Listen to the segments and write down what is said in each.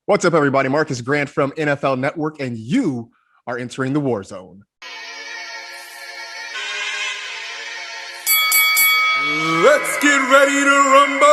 What's up, everybody? Marcas Grant from NFL Network, and you are entering the Warzone. Let's get ready to rumble.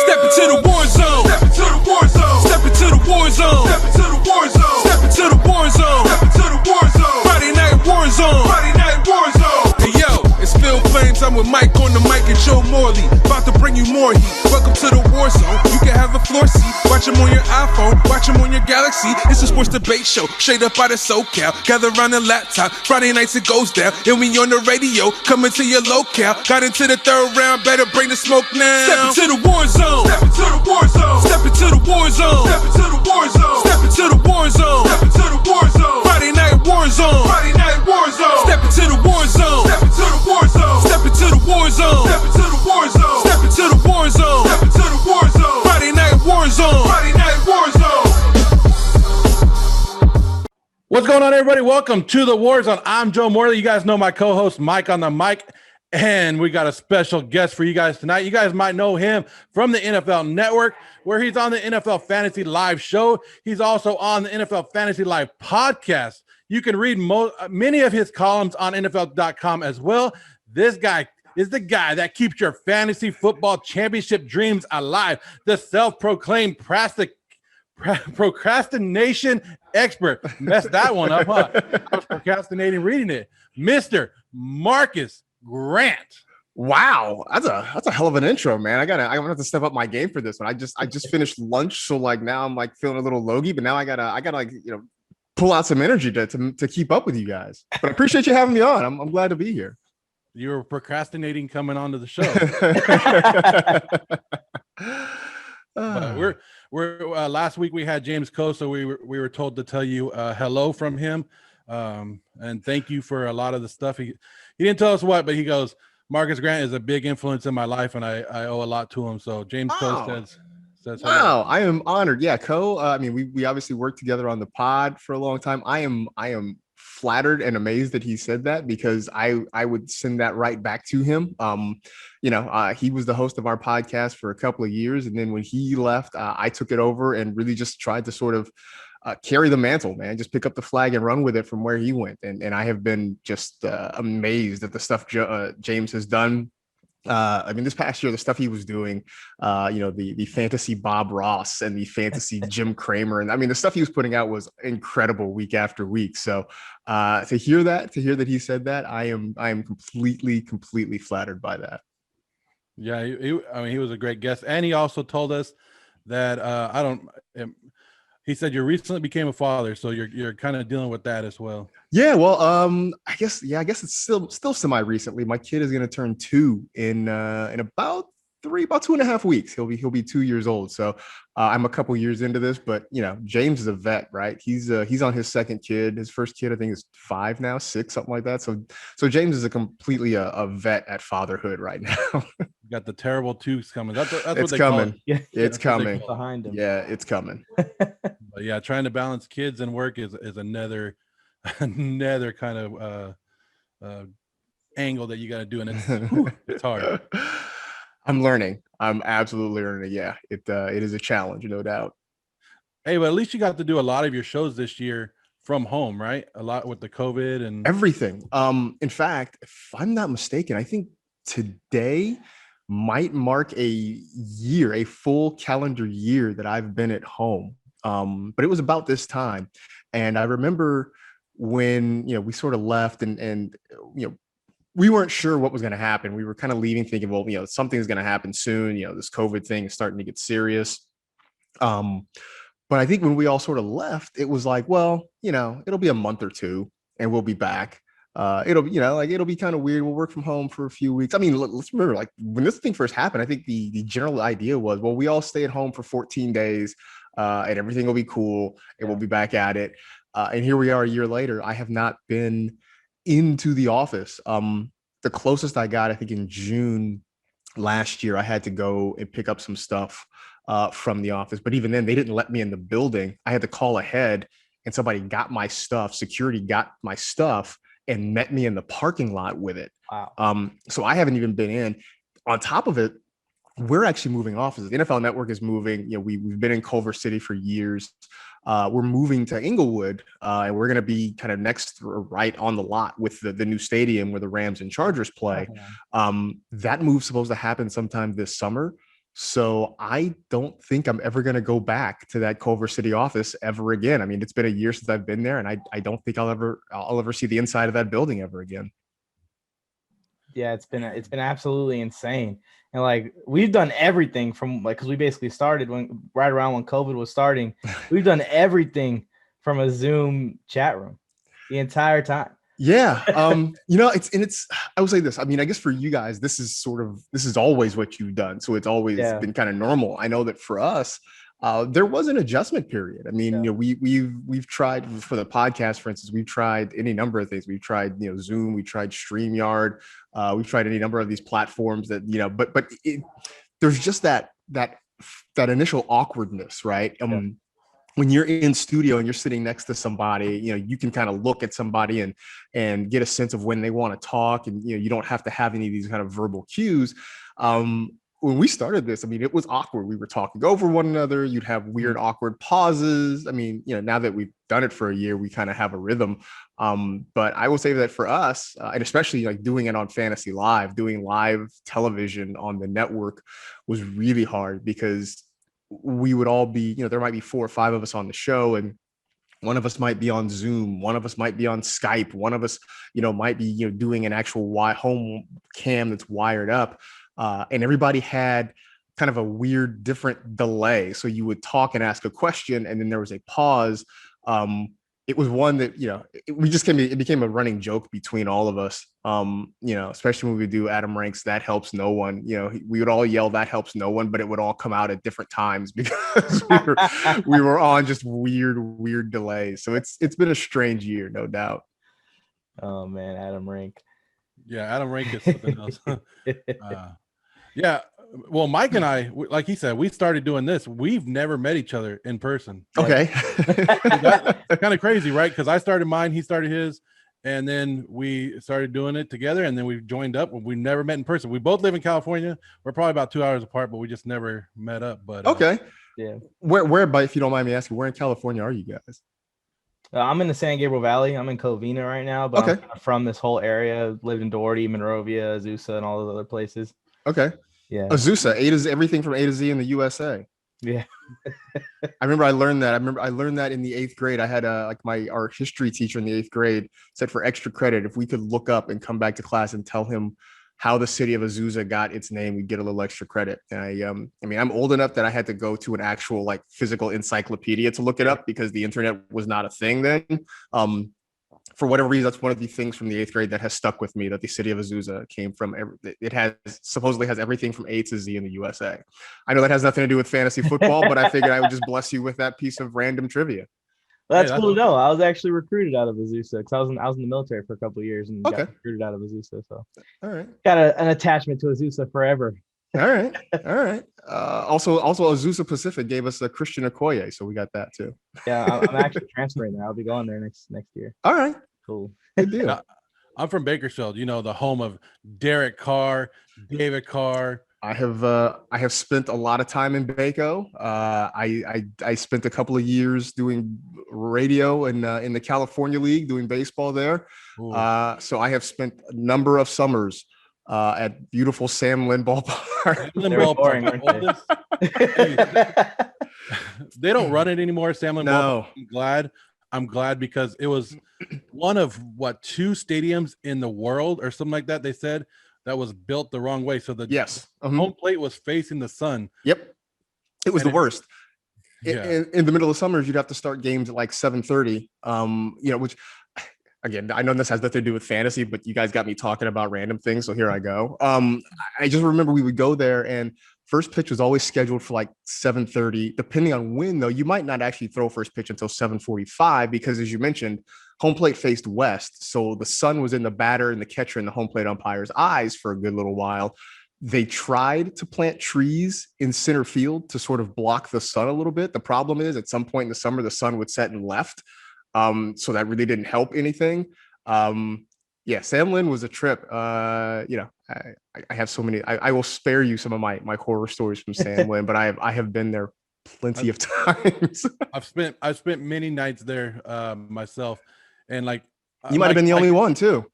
Step into the war zone. Step into the war zone. Step into the war zone. Step into the war zone. Step into the war zone. Step into the war zone. Friday night war zone. Friday night war zone. Hey yo, it's Phil Flames. I'm with Mike on the mic and Joe Morley. About to bring you more heat. Welcome to the war zone. You can have a floor seat. Watch them on your iPhone. Watch them on your Galaxy. It's a sports debate show. Straight up out of SoCal. Gather around the laptop. Friday nights it goes down. And we on the radio. Coming to your locale. Got into the third round. Better bring the smoke now. Step into the war zone. Step into the war zone. Step into the war zone. Step into the war zone. Step into the war zone. Step into the war zone. Friday night war zone. Friday night war zone. Step into the war zone. Step into the war zone. Step into the war zone. Step into the war zone. Step into the war zone. Step into the war zone. Friday night war zone. Friday night war zone. What's going on, everybody? Welcome to the Warzone. I'm Joe Morley. You guys know my co-host Mike on the mic, and we got a special guest for you guys tonight. You guys might know him from the NFL Network, where he's on the NFL Fantasy Live show. He's also on the NFL Fantasy Live podcast. You can read many of his columns on NFL.com as well. This guy is the guy that keeps your fantasy football championship dreams alive. The self-proclaimed procrastination expert. Messed that one up, huh? I was procrastinating reading it. Mr. Marcas Grant. Wow, that's a hell of an intro, man. I'm gonna have to step up my game for this one. I just finished lunch, so like now I'm like feeling a little logy, but now I gotta like pull out some energy to keep up with you guys. But I appreciate you having me on. I'm glad to be here. You were procrastinating coming onto the show. But we're last week we had James Coe, so we were told to tell you hello from him, and thank you for a lot of the stuff. He didn't tell us what, but he goes, Marcas Grant is a big influence in my life, and I owe a lot to him. So James Coe says hello. Wow, I am honored. Yeah, Coe. I mean, we obviously worked together on the pod for a long time. I am flattered and amazed that he said that, because I would send that right back to him. He was the host of our podcast for a couple of years, and then when he left, I took it over and really just tried to sort of carry the mantle, man. Just pick up the flag and run with it from where he went. And I have been just amazed at the stuff James has done. This past year, the stuff he was doing, the fantasy Bob Ross and the fantasy Jim Cramer. And I mean, the stuff he was putting out was incredible week after week. So to hear that he said that, I am completely flattered by that. Yeah, he was a great guest. And he also told us that he said you recently became a father, so you're kind of dealing with that as well. Yeah, well, I guess it's still semi-recently. My kid is going to turn 2 in about 2.5 weeks. He'll be 2 years old. So I'm a couple years into this, but James is a vet, right? He's on his second kid. His first kid, I think, is 5 now, 6, something like that. So James is completely a vet at fatherhood right now. Got the terrible twos coming. That's what it's they coming. Call it. It's coming behind him. Yeah, it's coming. But yeah, trying to balance kids and work is another kind of angle that you got to do, and it's hard. I'm learning. I'm absolutely learning. Yeah, it is a challenge, no doubt. Hey, but at least you got to do a lot of your shows this year from home, right? A lot with the COVID and everything. In fact, if I'm not mistaken, I think today might mark a full calendar year that I've been at home. But it was about this time. And I remember when, we sort of left and we weren't sure what was going to happen. We were kind of leaving thinking, well, something's going to happen soon. This COVID thing is starting to get serious. But I think when we all sort of left, it was like, well, it'll be a month or two and we'll be back. It'll be kind of weird. We'll work from home for a few weeks. I mean, let's remember, like when this thing first happened, I think the general idea was, well, we all stay at home for 14 days and everything will be cool and we'll be back at it. And here we are a year later. I have not been into the office. The closest I got, I think in June last year, I had to go and pick up some stuff from the office. But even then, they didn't let me in the building. I had to call ahead and somebody got my stuff. Security got my stuff and met me in the parking lot with it. Wow. So I haven't even been in. On top of it, we're actually moving offices. The NFL Network is moving. We've been in Culver City for years. We're moving to Inglewood, and we're going to be kind of next right on the lot with the new stadium where the Rams and Chargers play. That move's supposed to happen sometime this summer. So I don't think I'm ever going to go back to that Culver City office ever again. I mean, it's been a year since I've been there, and I don't think I'll ever see the inside of that building ever again. Yeah, it's been absolutely insane. And like we've done everything from because we basically started right around when COVID was starting. We've done everything from a Zoom chat room the entire time. Yeah. It's I would say this. I mean, I guess for you guys, this is always what you've done. So it's always been kind of normal. I know that for us, there was an adjustment period. I mean, we've tried for the podcast, for instance, we've tried any number of things. We've tried, Zoom, we tried StreamYard, we've tried any number of these platforms that, but there's just that initial awkwardness, right? When you're in studio and you're sitting next to somebody, you can kind of look at somebody and get a sense of when they want to talk, and you don't have to have any of these kind of verbal cues. When we started this, I mean, it was awkward. We were talking over one another. You'd have weird, awkward pauses. I mean, now that we've done it for a year, we kind of have a rhythm. But I will say that for us, and especially like doing it on Fantasy Live, doing live television on the network was really hard because we would all be, there might be 4 or 5 of us on the show, and one of us might be on Zoom, one of us might be on Skype, one of us, might be, doing an actual home cam that's wired up. And everybody had kind of a weird, different delay. So you would talk and ask a question, and then there was a pause. It was one that, it became a running joke between all of us, especially when we do Adam Ranks, that helps no one. We would all yell, that helps no one, but it would all come out at different times because we were on just weird delays. So it's been a strange year, no doubt. Oh, man, Adam Rank. Yeah, Adam Rank is something else. Yeah. Well, Mike and I, like he said, we started doing this. We've never met each other in person. Okay. That's kind of crazy, right? Because I started mine, he started his, and then we started doing it together, and then we joined up. We never met in person. We both live in California. We're probably about 2 hours apart, but we just never met up. But okay. Yeah. Where, if you don't mind me asking, where in California are you guys? I'm in the San Gabriel Valley. I'm in Covina right now, but I'm from this whole area. Lived in Doherty, Monrovia, Azusa, and all those other places. Okay. Yeah. Azusa, everything from A to Z in the USA. Yeah. I remember I learned that in the 8th grade. I had our history teacher in the 8th grade said for extra credit, if we could look up and come back to class and tell him how the city of Azusa got its name, we'd get a little extra credit. And I'm old enough that I had to go to an actual physical encyclopedia to look it up because the internet was not a thing then. For whatever reason, that's one of the things from the 8th grade that has stuck with me, that the city of Azusa came from. It supposedly has everything from A to Z in the USA. I know that has nothing to do with fantasy football, but I figured I would just bless you with that piece of random trivia. Well, that's cool to know. I was actually recruited out of Azusa because I was in the military for a couple of years and got recruited out of Azusa. So, all right, got an attachment to Azusa forever. All right. Also, Azusa Pacific gave us a Christian Okoye, so we got that too. Yeah, I'm actually transferring there. I'll be going there next year. All right, cool. Good deal. I'm from Bakersfield, the home of Derek Carr, David Carr. I have spent a lot of time in Baco. I spent a couple of years doing radio in the California League, doing baseball there. So I have spent a number of summers at beautiful Sam Lynn Ballpark. They don't run it anymore, Sam Lynn No. Ballpark. I'm glad because it was one of 2 stadiums in the world or something like that. They said that was built the wrong way. So the home plate was facing the sun. Yep. It was the worst. Yeah. In the middle of summers, you'd have to start games at 7:30. Which again, I know this has nothing to do with fantasy, but you guys got me talking about random things. So here I go. I just remember we would go there and first pitch was always scheduled for 7:30. Depending on when, though, you might not actually throw first pitch until 7:45 because, as you mentioned, home plate faced west. So the sun was in the batter and the catcher and the home plate umpire's eyes for a good little while. They tried to plant trees in center field to sort of block the sun a little bit. The problem is at some point in the summer, the sun would set and left. So that really didn't help anything. Yeah, Sam Lin was a trip. I have so many. I will spare you some of my horror stories from Sam Lin, but I have been there plenty of times. I've spent many nights there myself, and You might have been the only one too.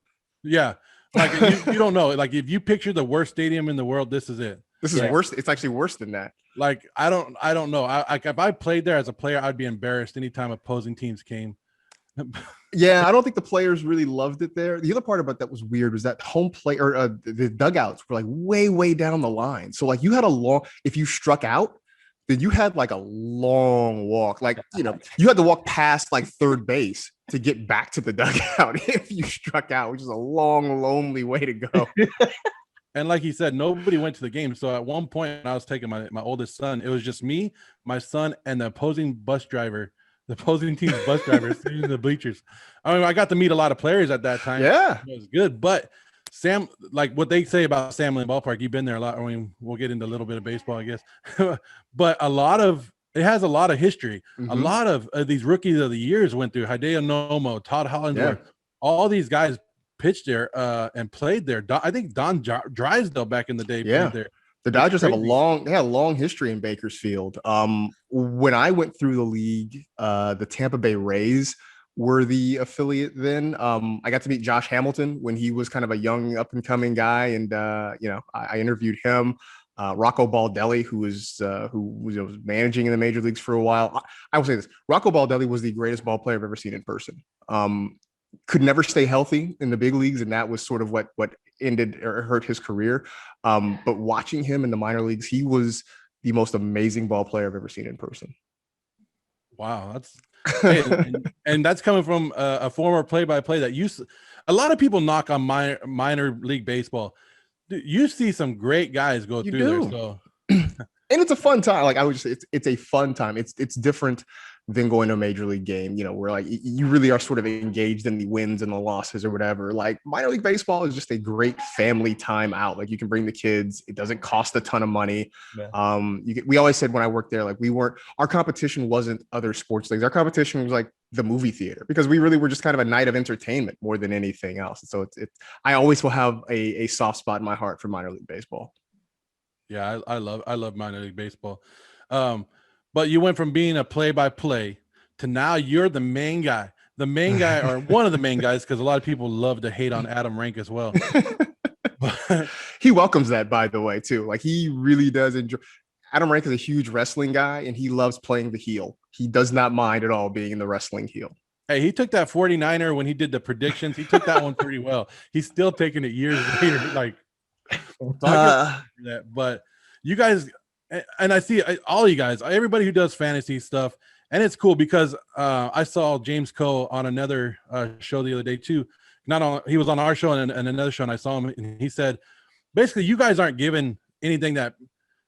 yeah, like you don't know. Like if you picture the worst stadium in the world, this is it. This is worse. It's actually worse than that. Like I don't know. If I played there as a player, I'd be embarrassed anytime opposing teams came. Yeah, I don't think the players really loved it there. The other part about that was weird was that home play or the dugouts were like way down the line. So like you had if you struck out, then you had like a long walk. Like, you had to walk past like third base to get back to the dugout if you struck out, which is a long, lonely way to go. And like he said, nobody went to the game. So at one point, when I was taking my oldest son, it was just me, my son, and the opposing team's bus driver sitting in the bleachers. I mean, I got to meet a lot of players at that time. Yeah. It was good. But Sam, like what they say about Sam Lin Ballpark, you've been there a lot. I mean, we'll get into a little bit of baseball, I guess. But it has a lot of history. Mm-hmm. A lot of these rookies of the years went through. Hideo Nomo, Todd Hollingsworth, all these guys pitched there and played there. I think Don Drysdale back in the day played there. The Dodgers have a long history in Bakersfield. When I went through the league, the Tampa Bay Rays were the affiliate then. I got to meet Josh Hamilton when he was kind of a young up and coming guy. And, I interviewed him. Rocco Baldelli, who was managing in the major leagues for a while. I will say this: Rocco Baldelli was the greatest ball player I've ever seen in person. Could never stay healthy in the big leagues, and that was sort of what ended or hurt his career. But watching him in the minor leagues, he was the most amazing ball player I've ever seen in person. Wow, and that's coming from a former play-by-play that a lot of people knock on minor league baseball. You see some great guys go through there. So, and it's a fun time. Like I would just say, it's a fun time. It's different than going to a major league game, where like you really are sort of engaged in the wins and the losses or whatever. Like minor league baseball is just a great family time out. Like you can bring the kids. It doesn't cost a ton of money. Yeah. We always said when I worked there, like our competition wasn't other sports leagues. Our competition was like the movie theater, because we really were just kind of a night of entertainment more than anything else. So I always will have a soft spot in my heart for minor league baseball. Yeah, I love minor league baseball. But you went from being a play-by-play to now you're the main guy, or one of the main guys, because a lot of people love to hate on Adam Rank as well. But he welcomes that, by the way, too. Like he really does enjoy. Adam Rank is a huge wrestling guy, and he loves playing the heel. He does not mind at all being in the wrestling heel. Hey, he took that 49er when he did the predictions. He took that one pretty well. He's still taking it years later. Like, but you guys. And I see all you guys, everybody who does fantasy stuff, and it's cool because I saw James Coe on another show the other day too. He was on our show and another show, and I saw him, and he said, basically, you guys aren't given anything that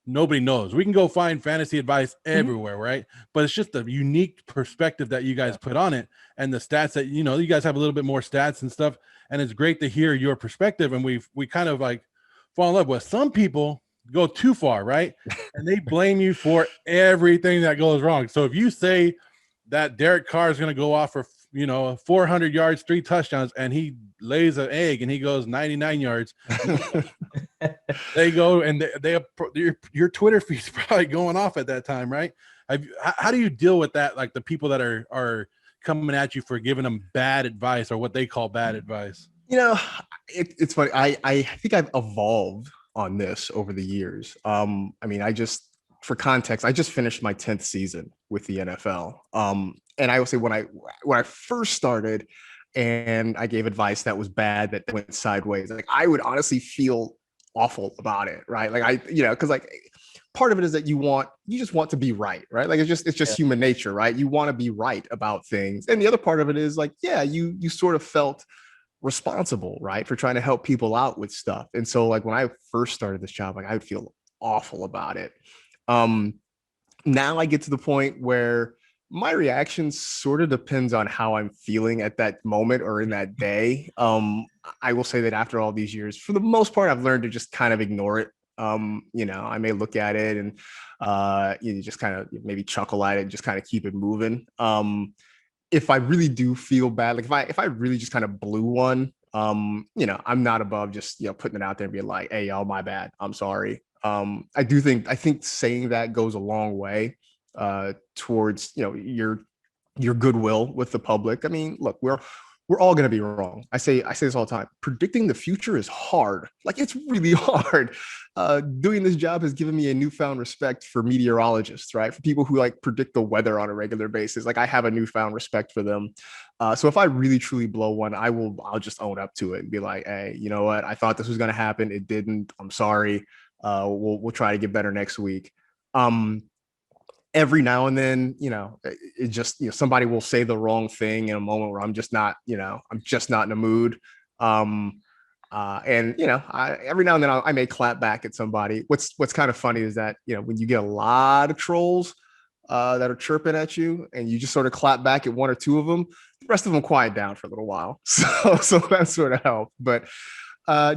nobody knows. We can go find fantasy advice everywhere, right? But it's just a unique perspective that you guys put on it, and the stats that you guys have a little bit more stats and stuff, and it's great to hear your perspective. And we kind of like fall in love with some people. Go too far, right? And they blame you for everything that goes wrong. So if you say that Derek Carr is going to go off for 400 yards, 3 touchdowns, and he lays an egg and he goes 99 yards, they go and your Twitter feed's probably going off at that time, right? How do you deal with that? Like the people that are coming at you for giving them bad advice, or what they call bad advice. It's funny. I think I've evolved on this over the years. For context, I just finished my 10th season with the NFL. And I will say when I first started and I gave advice that was bad, that went sideways, like I would honestly feel awful about it, right? Like because like part of it is that you just want to be right? Like it's just human nature, right? You want to be right about things. And the other part of it is like, you sort of felt responsible, right, for trying to help people out with stuff. And so like when I first started this job, like I would feel awful about it. Now I get to the point where my reaction sort of depends on how I'm feeling at that moment or in that day. I will say that after all these years, for the most part, I've learned to just kind of ignore it. I may look at it and you just kind of maybe chuckle at it and just kind of keep it moving. If I really do feel bad, like if I really just kind of blew one, I'm not above just, putting it out there and being like, hey, y'all, my bad. I'm sorry. I think saying that goes a long way towards, your goodwill with the public. I mean, look, we're all going to be wrong. I say this all the time. Predicting the future is hard. Like, it's really hard. Doing this job has given me a newfound respect for meteorologists, right? For people who like predict the weather on a regular basis. Like, I have a newfound respect for them. So if I really truly blow one, I'll just own up to it and be like, hey, you know what? I thought this was going to happen. It didn't. I'm sorry. We'll try to get better next week. Every now and then, it just, somebody will say the wrong thing in a moment where I'm just not in the mood. And every now and then I may clap back at somebody. What's kind of funny is that, when you get a lot of trolls that are chirping at you and you just sort of clap back at one or two of them, the rest of them quiet down for a little while. So that sort of helped. But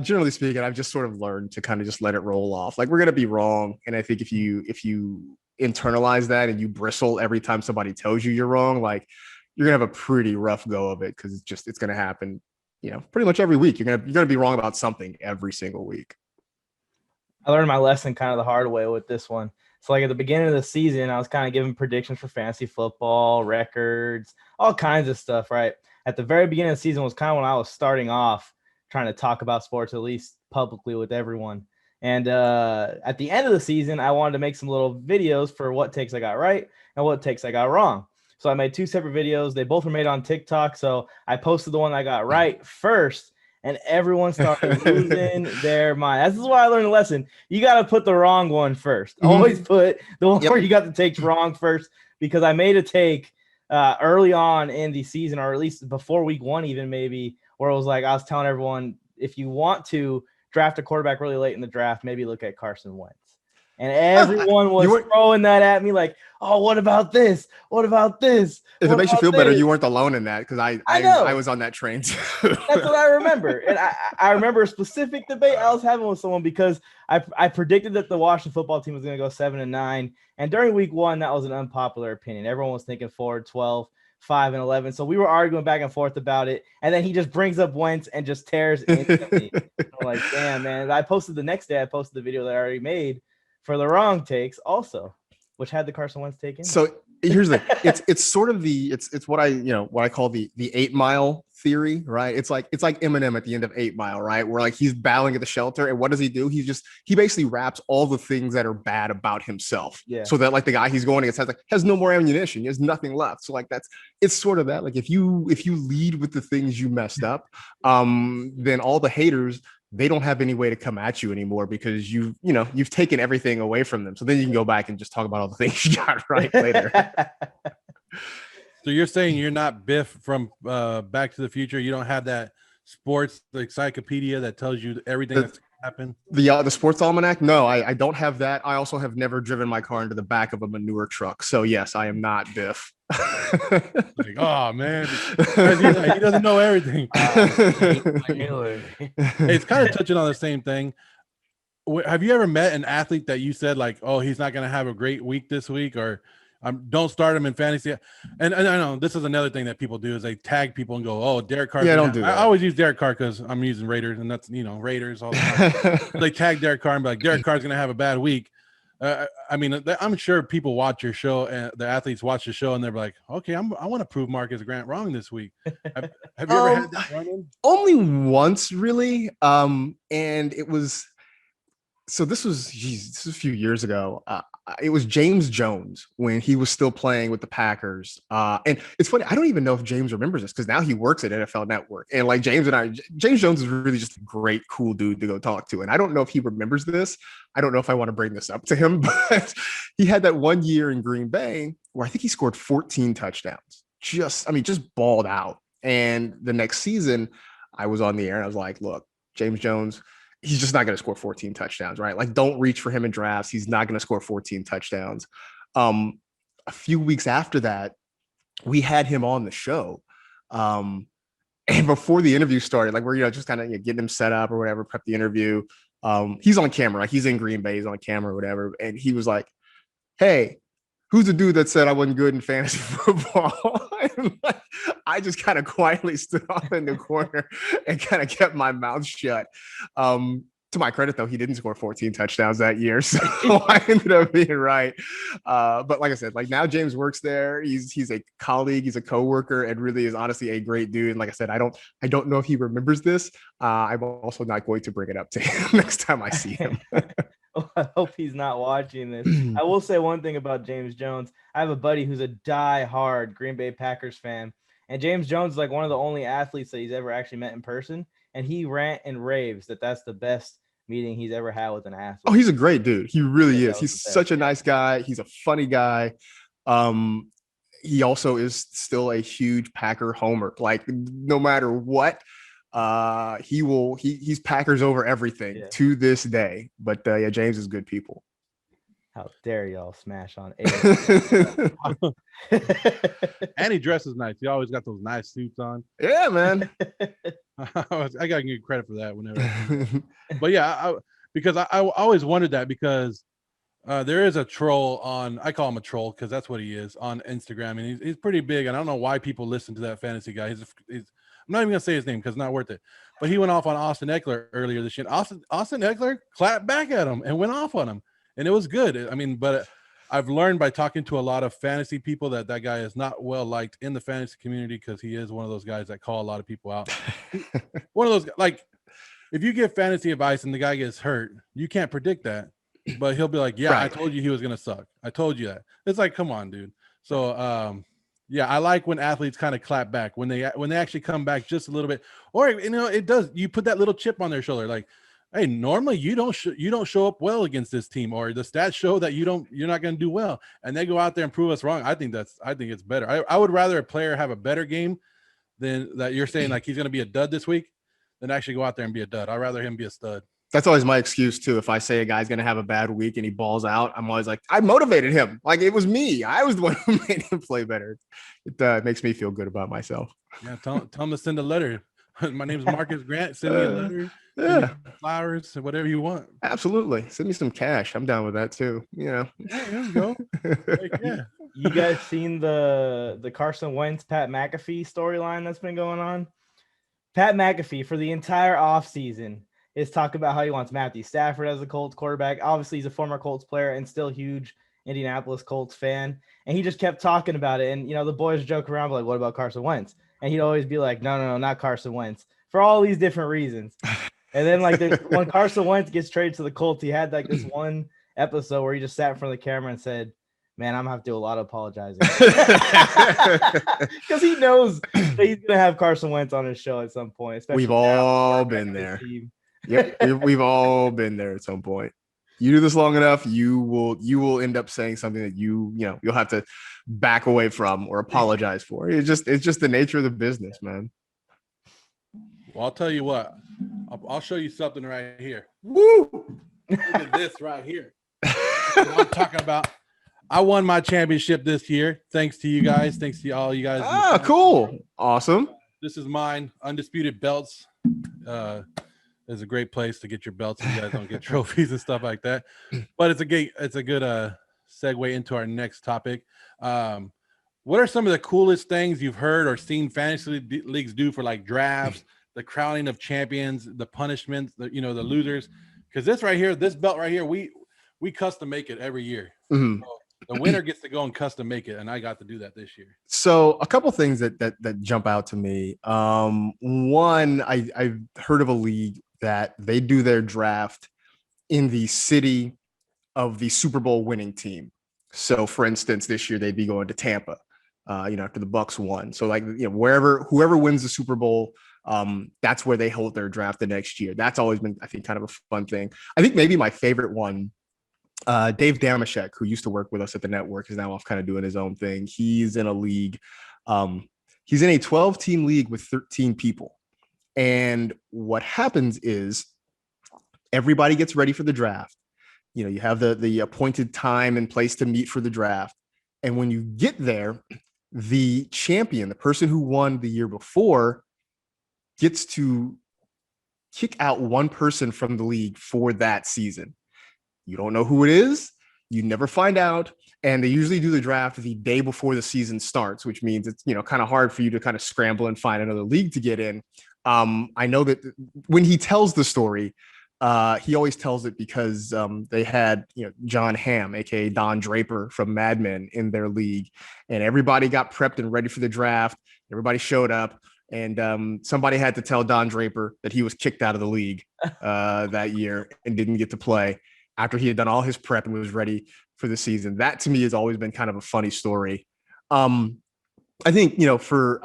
generally speaking, I've just sort of learned to kind of just let it roll off. Like, we're going to be wrong. And I think if you internalize that and you bristle every time somebody tells you you're wrong, like, you're gonna have a pretty rough go of it, because it's gonna happen, pretty much every week. You're gonna be wrong about something every single week. I learned my lesson kind of the hard way with this one. So, like, at the beginning of the season, I was kind of giving predictions for fantasy football, records, all kinds of stuff, right? At the very beginning of the season was kind of when I was starting off trying to talk about sports, at least publicly, with everyone. And at the end of the season, I wanted to make some little videos for what takes I got right and what takes I got wrong. So I made two separate videos. They both were made on TikTok. So I posted the one I got right first, and everyone started losing their mind. This is why I learned a lesson. You got to put the wrong one first. Always put the one where you got the takes wrong first, because I made a take early on in the season, or at least before week one even maybe, where it was like I was telling everyone, if you want to draft a quarterback really late in the draft, maybe look at Carson Wentz. And everyone was throwing that at me like, oh, what about this? What about this? If it makes you feel better, you weren't alone in that, because I was on that train too. That's what I remember. And I remember a specific debate I was having with someone, because I predicted that the Washington football team was going to go 7-9. And during week one, that was an unpopular opinion. Everyone was thinking 4-12. 5-11. So we were arguing back and forth about it. And then he just brings up Wentz and just tears instantly. I'm like, damn, man. I posted the the video that I already made for the wrong takes also, which had the Carson Wentz take in. So here's the it's sort of it's what I call the 8 Mile theory, right? It's like Eminem at the end of 8 Mile, right? Where like he's battling at the shelter, and what does he do? He basically wraps all the things that are bad about himself. Yeah. So that like the guy he's going against has no more ammunition. He has nothing left. So like it's sort of that. Like, if you lead with the things you messed up, then all the haters, they don't have any way to come at you anymore, because you've taken everything away from them. So then you can go back and just talk about all the things you got right later. So you're saying you're not Biff from Back to the Future? You don't have that sports encyclopedia that tells you everything that's happened? The sports almanac? No, I don't have that. I also have never driven my car into the back of a manure truck. So yes, I am not Biff. Like, oh man, he doesn't know everything. It's kind of touching on the same thing. Have you ever met an athlete that you said like, oh, he's not going to have a great week this week, or don't start him in fantasy? And I know this is another thing that people do, is they tag people and go, oh, Derek Carr. Yeah, don't do that. I always use Derek Carr because I'm using Raiders, and that's, Raiders all the time. They tag Derek Carr and be like, Derek Carr's going to have a bad week. I mean, I'm sure people watch your show, and the athletes watch the show, and they're like, okay, I want to prove Marcas Grant wrong this week. Have you ever had that run-in? Only once, really. And it was, so this was a few years ago. It was James Jones when he was still playing with the Packers. And it's funny, I don't even know if James remembers this, because now he works at NFL Network. And like James Jones is really just a great, cool dude to go talk to. And I don't know if he remembers this. I don't know if I want to bring this up to him, but he had that one year in Green Bay where I think he scored 14 touchdowns. Just balled out. And the next season, I was on the air and I was like, look, James Jones, he's just not going to score 14 touchdowns, right? Like, don't reach for him in drafts. He's not going to score 14 touchdowns. A few weeks after that, we had him on the show. And before the interview started, like, we're, just kind of getting him set up or whatever, prep the interview. He's on camera. Like, he's in Green Bay. He's on camera or whatever. And he was like, hey, who's the dude that said I wasn't good in fantasy football? I just kind of quietly stood off in the corner and kind of kept my mouth shut. To my credit, though, he didn't score 14 touchdowns that year, so I ended up being right. But like I said, like now James works there. He's a colleague, he's a coworker, and really is honestly a great dude. And like I said, I don't know if he remembers this. I'm also not going to bring it up to him next time I see him. Oh, I hope he's not watching this. I will say one thing about James Jones. I have a buddy who's a die-hard Green Bay Packers fan, and James Jones is like one of the only athletes that he's ever actually met in person, and he rant and raves that that's the best meeting he's ever had with an athlete. Oh, he's a great dude. He really is. He's such a nice guy. He's a funny guy. He also is still a huge Packer homer. Like no matter what, he's Packers over everything to this day. But yeah, James is good people. How dare y'all smash on And he dresses nice. He always got those nice suits on. Yeah, man. I gotta give credit for that whenever. But yeah, because I always wondered that, because there is a troll on, I call him a troll because that's what he is, on Instagram, and he's pretty big, and I don't know why people listen to that fantasy guy. He's I'm not even gonna say his name because it's not worth it. But he went off on Austin Eckler earlier this year. Austin Eckler clapped back at him and went off on him, and it was good. I mean, but I've learned by talking to a lot of fantasy people that guy is not well liked in the fantasy community, because he is one of those guys that call a lot of people out. One of those, like, if you give fantasy advice and the guy gets hurt, you can't predict that, but he'll be like, yeah, right. I told you he was going to suck. I told you that. It's like, come on, dude. So, yeah, I like when athletes kind of clap back when they actually come back just a little bit, or, it does, you put that little chip on their shoulder. Like, hey, normally you don't show up well against this team, or the stats show that you're not going to do well, and they go out there and prove us wrong. I think it's better. I would rather a player have a better game than that you're saying like he's going to be a dud this week, than actually go out there and be a dud. I'd rather him be a stud. That's always my excuse too. If I say a guy's going to have a bad week and he balls out, I'm always like, I motivated him. Like it was me. I was the one who made him play better. It makes me feel good about myself. Yeah, tell him to send a letter. My name's Marcas Grant. Send me a letter. Yeah, flowers, whatever you want. Absolutely. Send me some cash. I'm down with that too. Yeah, there you go. Yeah. You guys seen the Carson Wentz Pat McAfee storyline that's been going on? Pat McAfee for the entire offseason is talking about how he wants Matthew Stafford as a Colts quarterback. Obviously, he's a former Colts player and still huge Indianapolis Colts fan. And he just kept talking about it. And, the boys joke around like, what about Carson Wentz? And he'd always be like, no, not Carson Wentz, for all these different reasons. And then like when Carson Wentz gets traded to the Colts, he had like this one episode where he just sat in front of the camera and said, man, I'm gonna have to do a lot of apologizing. Because he knows that he's gonna have Carson Wentz on his show at some point. We've all been there. Yep, we've all been there at some point. You do this long enough, you will end up saying something that you'll have to back away from or apologize for. It's just the nature of the business, man. Well, I'll tell you what. I'll show you something right here. Woo! Look at this right here. I'm talking about. I won my championship this year, thanks to you guys. Thanks to all you guys. Ah, cool. Awesome. This is mine. Undisputed Belts. Is a great place to get your belts if you guys don't get trophies and stuff like that. But it's a good segue into our next topic. What are some of the coolest things you've heard or seen fantasy leagues do for like drafts, the crowning of champions, the punishments, the losers? Because this belt right here, we custom make it every year. Mm-hmm. So the winner gets to go and custom make it, and I got to do that this year. So a couple things that jump out to me. One, I've heard of a league that they do their draft in the city of the Super Bowl winning team. So for instance, this year they'd be going to Tampa, after the Bucs won. So like, whoever wins the Super Bowl, that's where they hold their draft the next year. That's always been, I think, kind of a fun thing. I think maybe my favorite one, Dave Damashek, who used to work with us at the network, is now off kind of doing his own thing. He's in a league. He's in a 12-team league with 13 people. And what happens is everybody gets ready for the draft. You have the appointed time and place to meet for the draft. And when you get there, the champion, the person who won the year before, gets to kick out one person from the league for that season. You don't know who it is. You never find out. and they usually do the draft the day before the season starts, which means it's, kind of hard for you to kind of scramble and find another league to get in. I know that when he tells the story, he always tells it because they had, John Hamm, aka Don Draper from Mad Men, in their league, and everybody got prepped and ready for the draft. Everybody showed up, and somebody had to tell Don Draper that he was kicked out of the league that year and didn't get to play after he had done all his prep and was ready for the season. That to me has always been kind of a funny story. I think, we're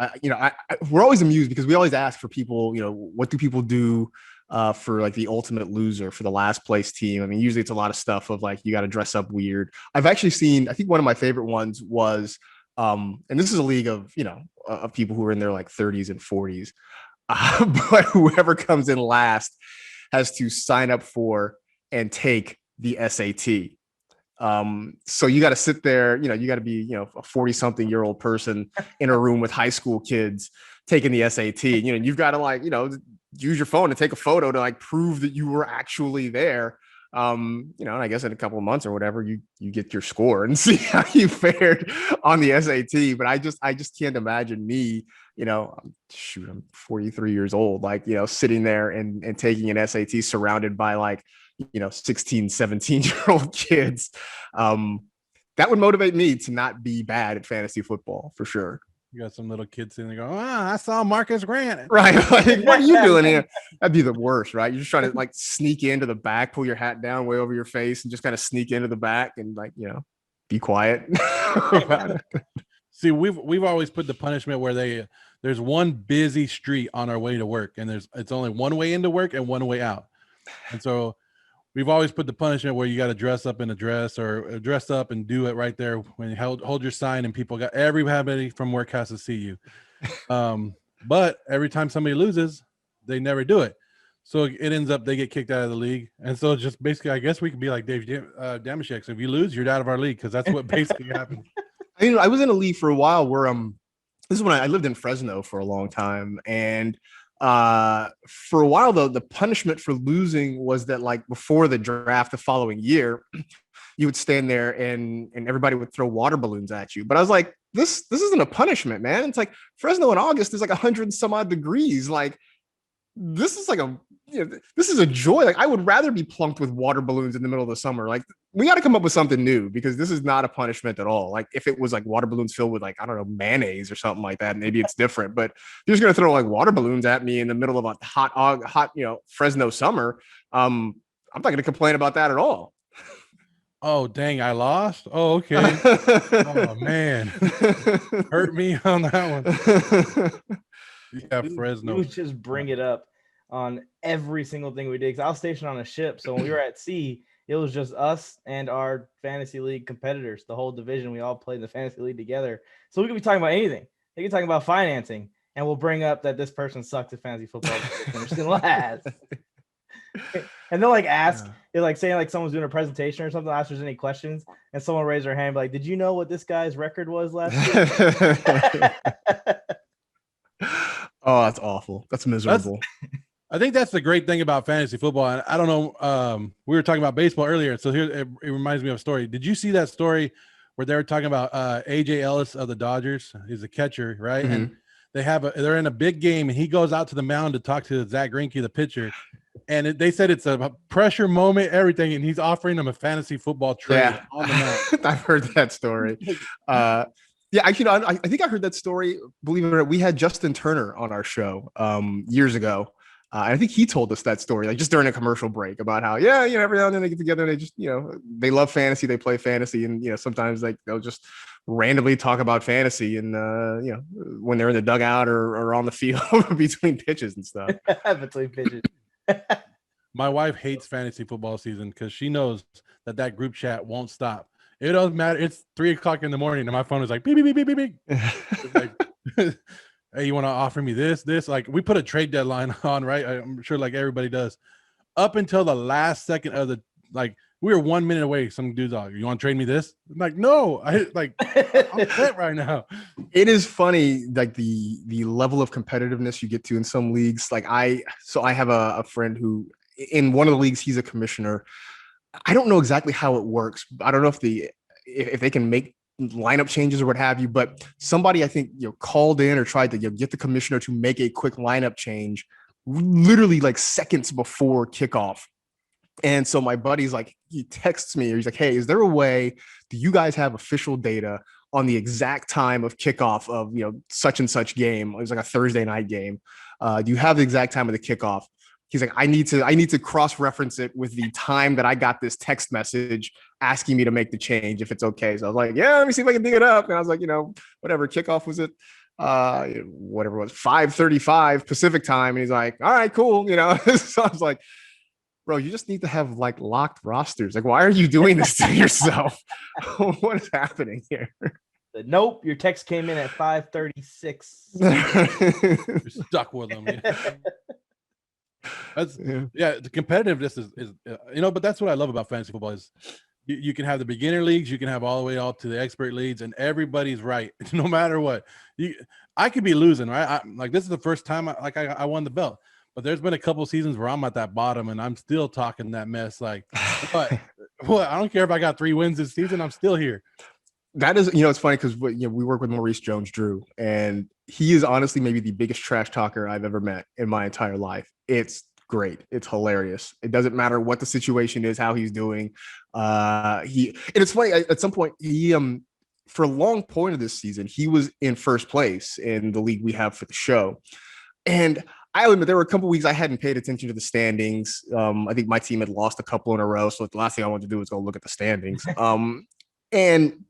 always amused because we always ask for people, what do people do for like the ultimate loser for the last place team? I mean, usually it's a lot of stuff of like, you got to dress up weird. I've actually seen, I think one of my favorite ones was, and this is a league of, of people who are in their like 30s and 40s, but whoever comes in last has to sign up for and take the SAT. So you got to sit there, you got to be, a 40 something year old person in a room with high school kids taking the SAT. You've got to like, use your phone to take a photo to like prove that you were actually there. And I guess in a couple of months or whatever, you get your score and see how you fared on the SAT. But I just can't imagine me, I'm 43 years old, like, sitting there and taking an SAT surrounded by like, 16, 17-year-old kids. That would motivate me to not be bad at fantasy football for sure. You got some little kids sitting there going, I saw Marcas Grant. Right. Like, what are you doing here? That'd be the worst, right? You're just trying to like sneak into the back, pull your hat down way over your face and just kind of sneak into the back and like, be quiet. See, we've always put the punishment where there's one busy street on our way to work, and it's only one way into work and one way out. And so we've always put the punishment where you got to dress up in a dress or dress up and do it right there when you hold your sign, and everybody from work has to see you. But every time somebody loses, they never do it. So it ends up they get kicked out of the league. And so just basically, I guess we could be like Dave Damashek. So if you lose, you're out of our league, because that's what basically happened. I was in a league for a while where this is when I lived in Fresno for a long time, and for a while though, the punishment for losing was that like before the draft the following year, you would stand there and everybody would throw water balloons at you. But I was like, this isn't a punishment, man. It's like Fresno in August is like 100 and some odd degrees. Like this is like this is a joy. Like I would rather be plunked with water balloons in the middle of the summer. Like we got to come up with something new, because this is not a punishment at all. Like if it was like water balloons filled with like, I don't know, mayonnaise or something like that, maybe it's different, but you're just going to throw like water balloons at me in the middle of a hot, Fresno summer. I'm not going to complain about that at all. Oh, dang, I lost. Oh, okay. Oh man. Hurt me on that one. Yeah, Fresno. We would just bring it up on every single thing we did, because I was stationed on a ship. So when we were at sea, it was just us and our fantasy league competitors, the whole division. We all played in the fantasy league together. So we could be talking about anything. They could talk about financing, and we'll bring up that this person sucked at fantasy football. We're just gonna laugh. And they'll like ask, they're like saying like someone's doing a presentation or something, ask if there's any questions, and someone raised their hand like, did you know what this guy's record was last year? Oh, that's awful. That's miserable. I think that's the great thing about fantasy football. And I don't know, we were talking about baseball earlier, so here it reminds me of a story. Did you see that story where they were talking about AJ Ellis of the Dodgers? He's a catcher, right? Mm-hmm. And they're in a big game, and he goes out to the mound to talk to Zach Greinke, the pitcher. And they said it's a pressure moment, everything, and he's offering them a fantasy football trade on the mound. I've heard that story. Yeah, actually, I think I heard that story. Believe it or not, we had Justin Turner on our show years ago. And I think he told us that story, like just during a commercial break, about how, every now and then they get together and they just, they love fantasy, they play fantasy, and sometimes like they'll just randomly talk about fantasy, and when they're in the dugout or on the field between pitches and stuff. Between pitches. My wife hates fantasy football season because she knows that group chat won't stop. It doesn't matter. It's 3:00 in the morning, and my phone is like beep beep beep beep beep. It's like, hey, you want to offer me this? Like we put a trade deadline on, right? I'm sure like everybody does. Up until the last second of we were 1 minute away. Some dude's like, you want to trade me this? I'm like, no, I'm set right now. It is funny, like the level of competitiveness you get to in some leagues. Like I have a friend who in one of the leagues, he's a commissioner. I don't know exactly how it works. I don't know if if they can make lineup changes or what have you. But somebody, I think, called in or tried to get the commissioner to make a quick lineup change literally like seconds before kickoff. And so my buddy's like, he texts me, or he's like, hey, is there a way, do you guys have official data on the exact time of kickoff of, such and such game? It was like a Thursday night game. Do you have the exact time of the kickoff? He's like, I need to cross-reference it with the time that I got this text message asking me to make the change, if it's okay. So I was like, yeah, let me see if I can dig it up. And I was like, whatever, kickoff was it? Whatever it was, 5:35 Pacific time. And he's like, all right, cool. So I was like, bro, you just need to have like locked rosters. Like, why are you doing this to yourself? What is happening here? Nope, your text came in at 5:36. You're stuck with them. The competitiveness is but that's what I love about fantasy football is you can have the beginner leagues, you can have all the way out to the expert leagues, and everybody's right no matter what. I could be losing, right? Like this is the first time I won the belt, but there's been a couple of seasons where I'm at that bottom and I'm still talking that mess. Like, what? I don't care if I got 3 wins this season, I'm still here. That is, it's funny because we work with Maurice Jones-Drew, and he is honestly maybe the biggest trash talker I've ever met in my entire life. It's great. It's hilarious. It doesn't matter what the situation is, how he's doing. And it's funny, at some point, he for a long point of this season, he was in first place in the league we have for the show. And I'll admit there were a couple of weeks I hadn't paid attention to the standings. I think my team had lost a couple in a row, so the last thing I wanted to do was go look at the standings. And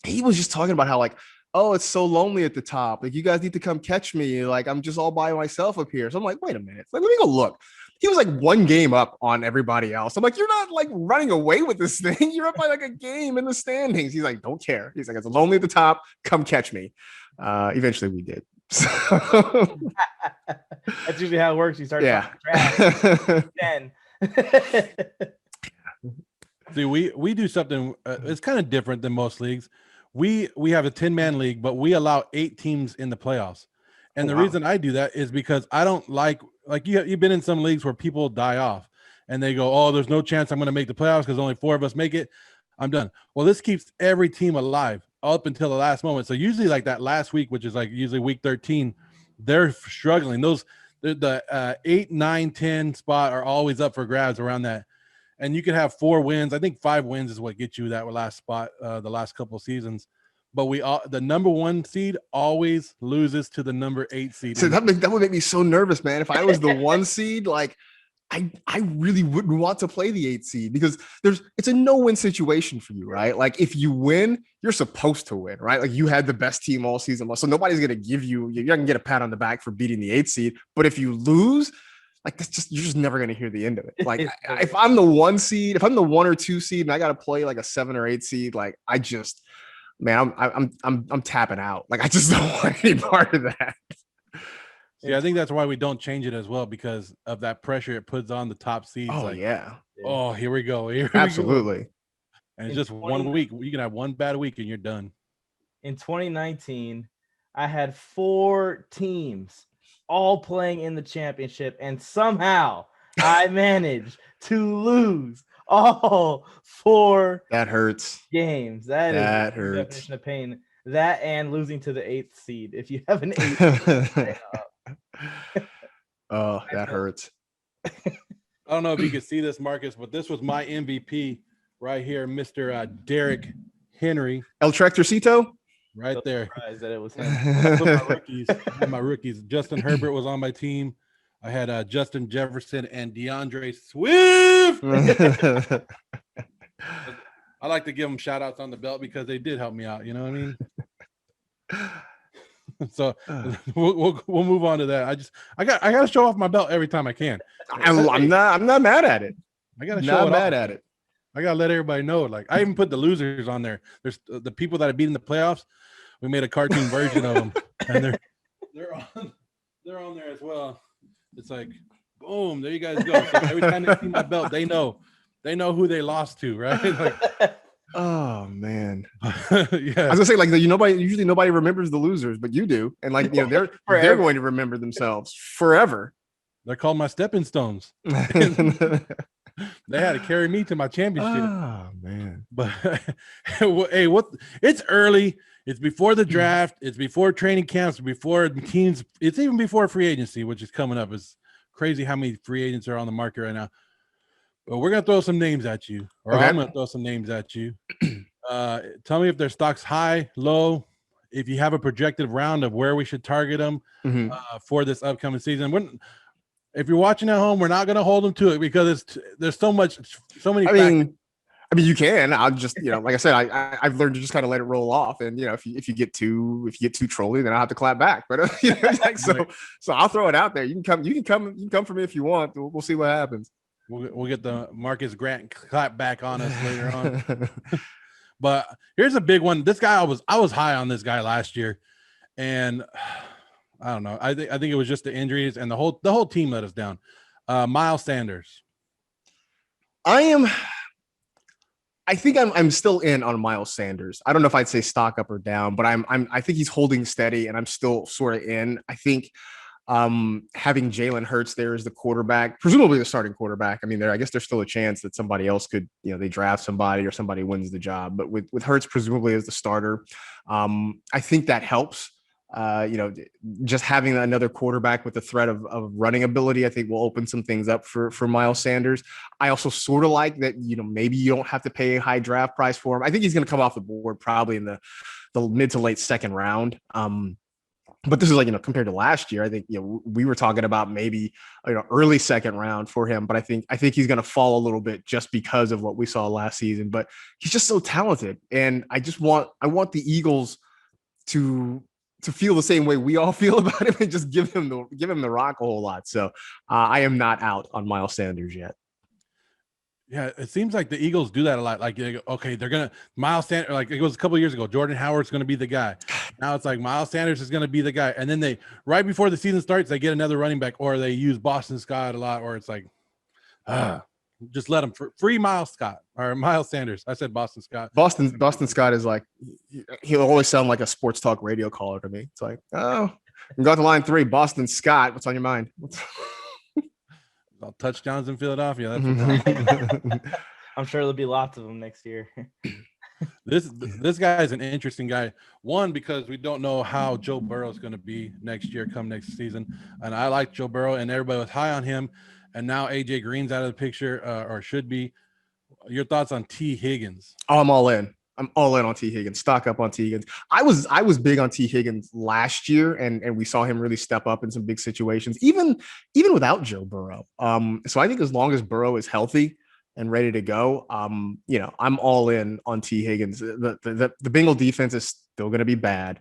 he was just talking about how like, oh, it's so lonely at the top. Like, you guys need to come catch me. Like, I'm just all by myself up here. So I'm like, wait a minute. Like, let me go look. He was like 1 game up on everybody else. I'm like, you're not like running away with this thing. You're up by like a game in the standings. He's like, don't care. He's like, it's lonely at the top. Come catch me. Eventually we did. So. That's usually how it works. You start then. See, we do something. It's kind of different than most leagues. We have a 10-man league, but we allow 8 teams in the playoffs. And the reason I do that is because I don't like you've been in some leagues where people die off and they go, oh, there's no chance I'm going to make the playoffs because only 4 of us make it. I'm done. Well, this keeps every team alive up until the last moment. So usually like that last week, which is like usually week 13, they're struggling. The 8, 9, 10 spot are always up for grabs around that. And you could have 4 wins. I think 5 wins is what gets you that last spot the last couple of seasons. But the number 1 seed always loses to the number 8 seed. So that would make me so nervous, man. If I was the 1 seed, like I really wouldn't want to play the 8 seed because it's a no-win situation for you, right? Like if you win, you're supposed to win, right? Like you had the best team all season long. So nobody's going to give you're not going to get a pat on the back for beating the 8 seed. But if you lose, like you're just never going to hear the end of it. Like if I'm the 1 seed, if I'm the 1 or 2 seed and I got to play like a 7 or 8 seed, like I'm tapping out. Like I just don't want any part of that. Yeah, I think that's why we don't change it as well, because of that pressure it puts on the top seeds. Oh, like, yeah. Oh, here we go. Absolutely. And it's just 1 week. You can have 1 bad week and you're done. In 2019, I had 4 teams all playing in the championship, and somehow I managed to lose all 4 that hurts games. That is the definition of pain. That and losing to the 8th seed. If you have an 8th seed, oh, that hurts. I don't know if you can see this, Marcus, but this was my MVP right here, Mr. Derrick Henry. El Tractorcito? Right there. Surprised that it was him. my rookies. Justin Herbert was on my team. I had Justin Jefferson and DeAndre Swift. I like to give them shout outs on the belt because they did help me out. You know what I mean? So we'll move on to that. I got to show off my belt every time I can. I'm not mad at it. I got to show it off. At it. I got to let everybody know. Like I even put the losers on there. There's the people that I beat in the playoffs. We made a cartoon version of them, and they're on there as well. It's like, boom, there you guys go. So every time they see my belt, they know who they lost to, right? Like, oh man, yeah. I was gonna say, like, usually nobody remembers the losers, but you do, and like they're going to remember themselves forever. They're called my stepping stones. They had to carry me to my championship. Oh man. But hey, it's early. It's before the draft. It's before training camps, before teams. It's even before free agency, which is coming up. It's crazy how many free agents are on the market right now. But we're going to throw some names at you, or Okay. I'm going to throw some names at you. Tell me if their stock's high, low, if you have a projected round of where we should target them for this upcoming season. If you're watching at home, we're not going to hold them to it because there's so many factors. I mean, you can. I'll just, like I said, I've learned to just kind of let it roll off, and if you get too trolly, then I'll have to clap back. But so I'll throw it out there. You can come for me if you want. We'll see what happens. We'll get the Marcas Grant clap back on us later on. But here's a big one. This guy, I was high on this guy last year, and I don't know. I think it was just the injuries and the whole team let us down. Miles Sanders. I think I'm still in on Miles Sanders. I don't know if I'd say stock up or down, but I think he's holding steady, and I'm still sort of in. I think having Jalen Hurts there as the quarterback, presumably the starting quarterback. I mean, I guess there's still a chance that somebody else could, they draft somebody or somebody wins the job. But with Hurts presumably as the starter, I think that helps. Just having another quarterback with the threat of running ability, I think will open some things up for Miles Sanders. I also sort of like that, maybe you don't have to pay a high draft price for him. I think he's going to come off the board probably in the mid to late second round. But this is compared to last year, I think, we were talking about maybe, early second round for him, but I think he's going to fall a little bit just because of what we saw last season, but he's just so talented. And I want the Eagles to feel the same way we all feel about him and just give him the rock a whole lot. So I am not out on Miles Sanders yet. Yeah, it seems like the Eagles do that a lot. Like, okay, they're going to Miles Sanders, like it was a couple of years ago, Jordan Howard's going to be the guy. Now it's like Miles Sanders is going to be the guy. And then right before the season starts, they get another running back, or they use Boston Scott a lot, or it's like, just let him free Miles Sanders. I said Boston Scott. Boston Scott is like, he'll always sound like a sports talk radio caller to me. It's like, oh, you got to line 3, Boston Scott. What's on your mind? All touchdowns in Philadelphia. I'm sure there'll be lots of them next year. This guy is an interesting guy. One, because we don't know how Joe Burrow is going to be next season. And I like Joe Burrow, and everybody was high on him. And now AJ Green's out of the picture, or should be. Your thoughts on T. Higgins? Oh, I'm all in. I'm all in on T. Higgins. Stock up on T. Higgins. I was big on T. Higgins last year, and we saw him really step up in some big situations, even without Joe Burrow. So I think as long as Burrow is healthy and ready to go, I'm all in on T. Higgins. The Bengal defense is still going to be bad.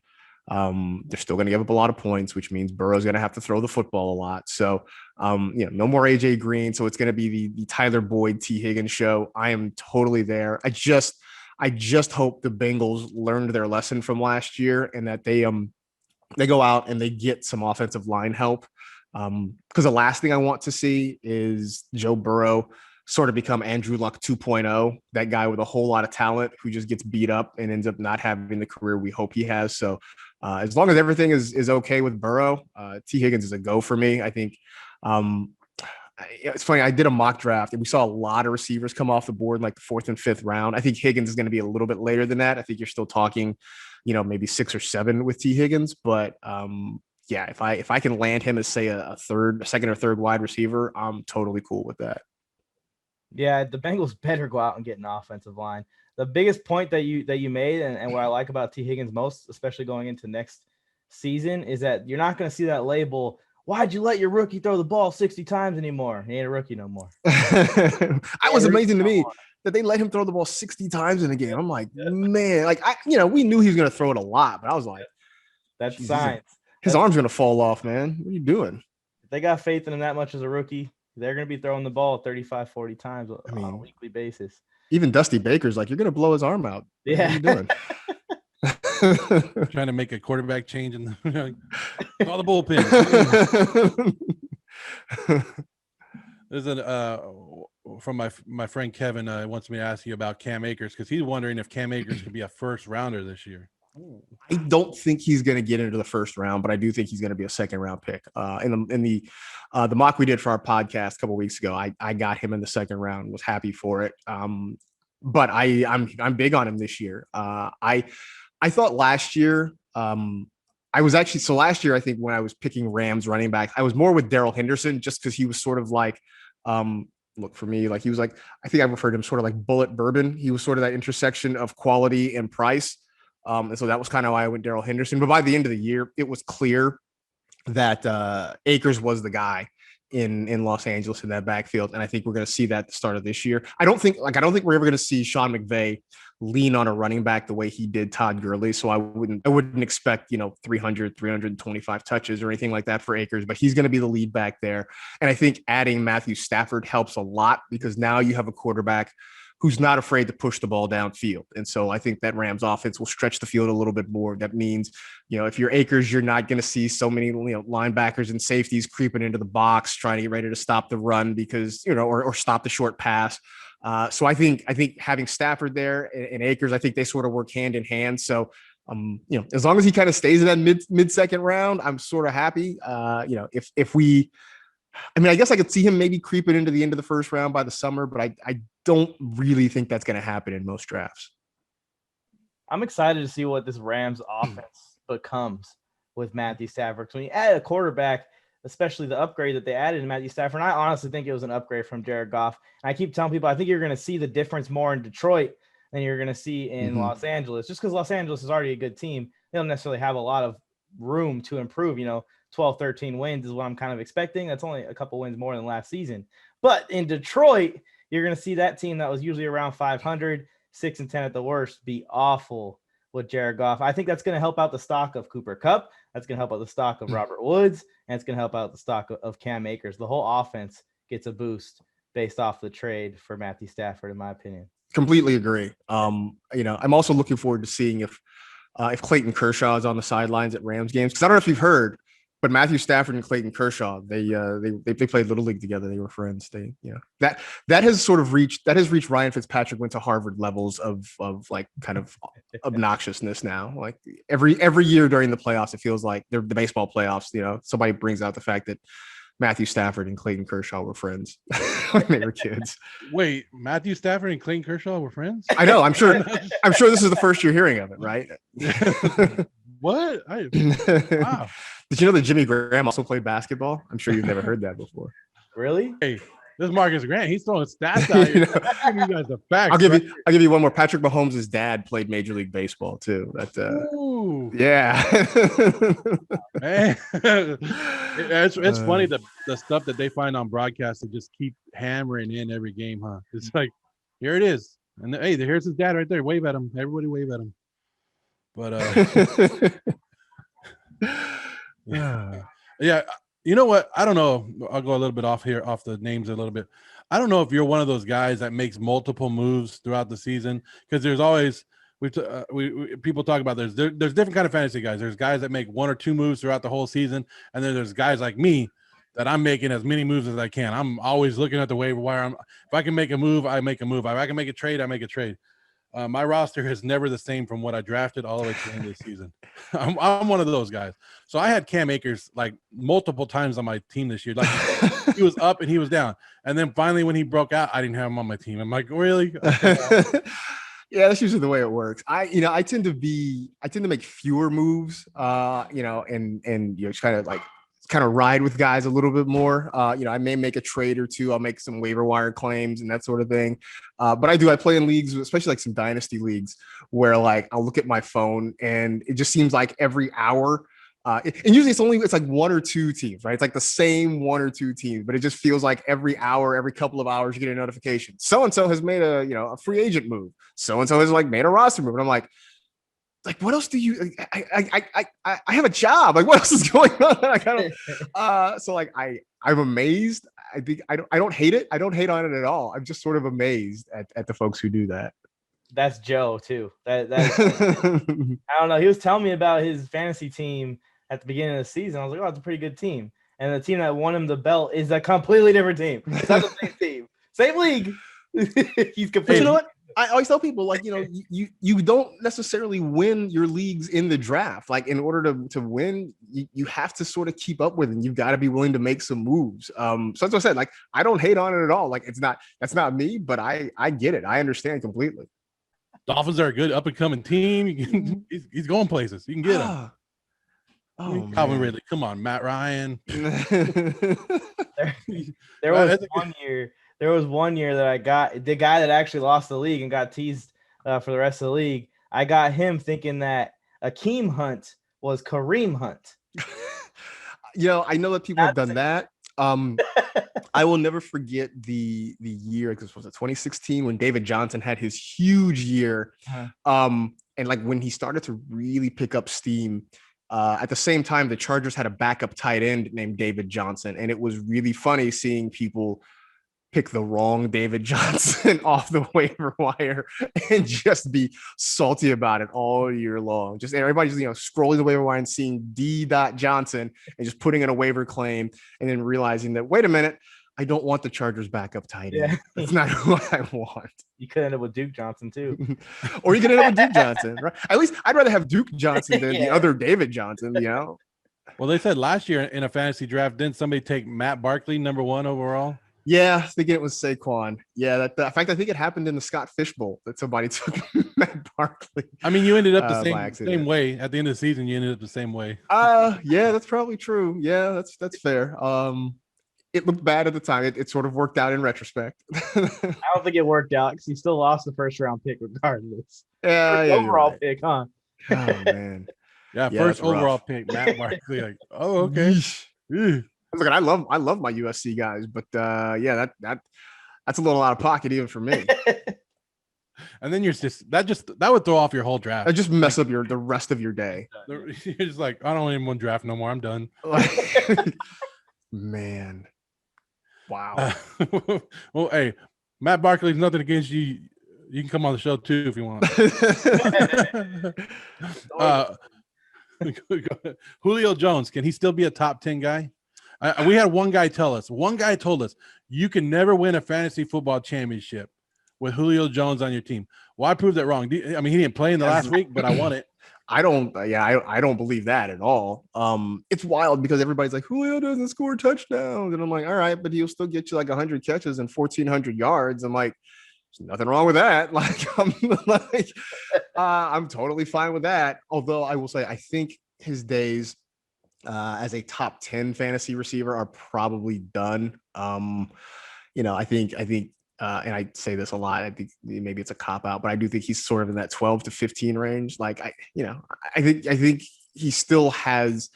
They're still going to give up a lot of points, which means Burrow's going to have to throw the football a lot. So, no more AJ Green. So it's going to be the Tyler Boyd, T. Higgins show. I am totally there. I just hope the Bengals learned their lesson from last year, and that they go out and they get some offensive line help. Because the last thing I want to see is Joe Burrow sort of become Andrew Luck 2.0, that guy with a whole lot of talent who just gets beat up and ends up not having the career we hope he has. So as long as everything is okay with Burrow, T. Higgins is a go for me. I think it's funny. I did a mock draft and we saw a lot of receivers come off the board in like the 4th and 5th round. I think Higgins is going to be a little bit later than that. I think you're still talking, maybe 6 or 7 with T. Higgins, but yeah, if I can land him as say a second or third wide receiver, I'm totally cool with that. Yeah, the Bengals better go out and get an offensive line. The biggest point that you made, and what I like about T. Higgins most, especially going into next season, is that you're not going to see that label, why'd you let your rookie throw the ball 60 times anymore? He ain't a rookie no more. It was amazing to me that they let him throw the ball 60 times in a game. I'm like, man, like we knew he was going to throw it a lot, but I was like, that's science. His arm's going to fall off, man. What are you doing? If they got faith in him that much as a rookie, they're going to be throwing the ball 35, 40 times on a weekly basis. Even Dusty Baker's like, you're going to blow his arm out. Yeah. What are you doing? Trying to make a quarterback change in call the bullpen. There's from my friend Kevin wants me to ask you about Cam Akers, because he's wondering if Cam Akers could be a first rounder this year. I don't think he's going to get into the first round, but I do think he's going to be a second round pick. In the mock we did for our podcast a couple weeks ago, I got him in the second round. Was happy for it. But I'm big on him this year. I thought last year. Last year, I think when I was picking Rams running back, I was more with Darrell Henderson just because he was sort of like, look for me, like he was like, I think I referred to him sort of like bullet bourbon. He was sort of that intersection of quality and price. And so that was kind of why I went Darrell Henderson. But by the end of the year, it was clear that Akers was the guy in Los Angeles in that backfield. And I think we're going to see that at the start of this year. I don't think we're ever going to see Sean McVay lean on a running back the way he did Todd Gurley. So I wouldn't expect, 300, 325 touches or anything like that for Akers, but he's going to be the lead back there. And I think adding Matthew Stafford helps a lot because now you have a quarterback who's not afraid to push the ball downfield. And so I think that Rams offense will stretch the field a little bit more. That means, if you're Akers, you're not going to see so many, linebackers and safeties creeping into the box, trying to get ready to stop the run because, or stop the short pass. So I think having Stafford there and Akers, I think they sort of work hand in hand. So, as long as he kind of stays in that mid second round, I'm sort of happy. I guess I could see him maybe creeping into the end of the first round by the summer, but I don't really think that's going to happen in most drafts. I'm excited to see what this Rams offense becomes with Matthew Stafford. When you add a quarterback, especially the upgrade that they added in Matthew Stafford, and I honestly think it was an upgrade from Jared Goff. And I keep telling people I think you're going to see the difference more in Detroit than you're going to see in Los Angeles, just because Los Angeles is already a good team. They don't necessarily have a lot of room to improve. 12, 13 wins is what I'm kind of expecting. That's only a couple wins more than last season. But in Detroit, you're going to see that team that was usually around 500, 6-10 at the worst, be awful with Jared Goff. I think that's going to help out the stock of Cooper Kupp. That's going to help out the stock of Robert Woods, and it's going to help out the stock of Cam Akers. The whole offense gets a boost based off the trade for Matthew Stafford, in my opinion. Completely agree. I'm also looking forward to seeing if Clayton Kershaw is on the sidelines at Rams games, because I don't know if you've heard, but Matthew Stafford and Clayton Kershaw, they played Little League together. They were friends. That has reached Ryan Fitzpatrick went to Harvard levels of like kind of obnoxiousness now. Like every year during the playoffs, it feels like the baseball playoffs, somebody brings out the fact that Matthew Stafford and Clayton Kershaw were friends when they were kids. Wait, Matthew Stafford and Clayton Kershaw were friends? I know. I'm sure this is the first you're hearing of it, right? What? Wow. Did you know that Jimmy Graham also played basketball? I'm sure you've never heard that before. Really? Hey, this is Marcus Grant. He's throwing stats out here. I'm giving you guys the facts. I'll give you one more. Patrick Mahomes' dad played Major League Baseball too. Yeah. Man. It's funny the stuff that they find on broadcast to just keep hammering in every game, huh? It's like, here it is. And hey, here's his dad right there. Wave at him. Everybody wave at him. But yeah, you know what? I don't know. I'll go a little bit off the names a little bit. I don't know if you're one of those guys that makes multiple moves throughout the season, because there's always people talk about there's different kind of fantasy guys. There's guys that make one or two moves throughout the whole season, and then there's guys like me that I'm making as many moves as I can. I'm always looking at the waiver wire. If I can make a move, I make a move. If I can make a trade, I make a trade. My roster is never the same from what I drafted all the way to the end of the season. I'm one of those guys. So I had Cam Akers like multiple times on my team this year. Like he was up and he was down. And then finally when he broke out, I didn't have him on my team. I'm like, really? Okay. Yeah, that's usually the way it works. I tend to make fewer moves, and just kind of ride with guys a little bit more. I may make a trade or two. I'll make some waiver wire claims and that sort of thing. But I play in leagues, especially like some dynasty leagues, where like I'll look at my phone and it just seems like every hour. And usually it's like one or two teams, right? It's like the same one or two teams, but it just feels like every hour, every couple of hours, you get a notification. So-and-so has made a free agent move. So-and-so has like made a roster move. And I'm like, what else do you? I have a job. Like, what else is going on? I kind of. So like, I'm amazed. I think I don't hate it. I don't hate on it at all. I'm just sort of amazed at the folks who do that. That's Joe too. That I don't know. He was telling me about his fantasy team at the beginning of the season. I was like, oh, it's a pretty good team. And the team that won him the belt is a completely different team. It's not the same team, same league. He's completely. You know what? I always tell people, like, you don't necessarily win your leagues in the draft. Like, in order to win, you have to sort of keep up with it, and you've got to be willing to make some moves. So that's what I said. Like, I don't hate on it at all. Like, that's not me, but I get it. I understand completely. Dolphins are a good up and coming team. He's going places. You can get him. Calvin Ridley, come on, Matt Ryan. There was one year that I got the guy that actually lost the league and got teased for the rest of the league. I got him thinking that Akeem Hunt was Kareem Hunt. I know that people have done that. I will never forget the year, because it was 2016 when David Johnson had his huge year. And like when he started to really pick up steam, at the same time, the Chargers had a backup tight end named David Johnson. And it was really funny seeing people pick the wrong David Johnson off the waiver wire and just be salty about it all year long. Just everybody just, scrolling the waiver wire and seeing D. Johnson and just putting in a waiver claim and then realizing that, wait a minute, I don't want the Chargers backup tight end. That's not who I want. You could end up with Duke Johnson too. Or you could end up with Duke Johnson, right? At least I'd rather have Duke Johnson than the other David Johnson, Well, they said last year in a fantasy draft, didn't somebody take Matt Barkley #1 overall? Yeah, thinking it was Saquon. Yeah, in fact, I think it happened in the Scott Fish Bowl that somebody took Matt Barkley. I mean, you ended up the same way at the end of the season. You ended up the same way. Yeah, that's probably true. Yeah, that's fair. It looked bad at the time. It sort of worked out in retrospect. I don't think it worked out because he still lost the first round pick regardless. Overall pick, huh? Oh man. Yeah, first overall pick, Matt Barkley. Like, oh, okay. Look, I love my USC guys, but that's a little out of pocket even for me. And then that would throw off your whole draft. I just mess up the rest of your day. You're just like, I don't even want to draft no more. I'm done. Man, wow. Well, hey, Matt Barkley's nothing against you. You can come on the show too if you want. Julio Jones, can he still be a top 10 guy? We had one guy told us you can never win a fantasy football championship with Julio Jones on your team. Well, I proved that wrong. He didn't play in the last week, but I won it. I don't believe that at all. It's wild because everybody's like, Julio doesn't score touchdowns. And I'm like, all right, but he'll still get you like 100 catches and 1,400 yards. I'm like, there's nothing wrong with that. I'm totally fine with that. Although I will say, I think his days as a top 10 fantasy receiver are probably done. I think, and I say this a lot, I think maybe it's a cop out, but I do think he's sort of in that 12 to 15 range. Like I think he still has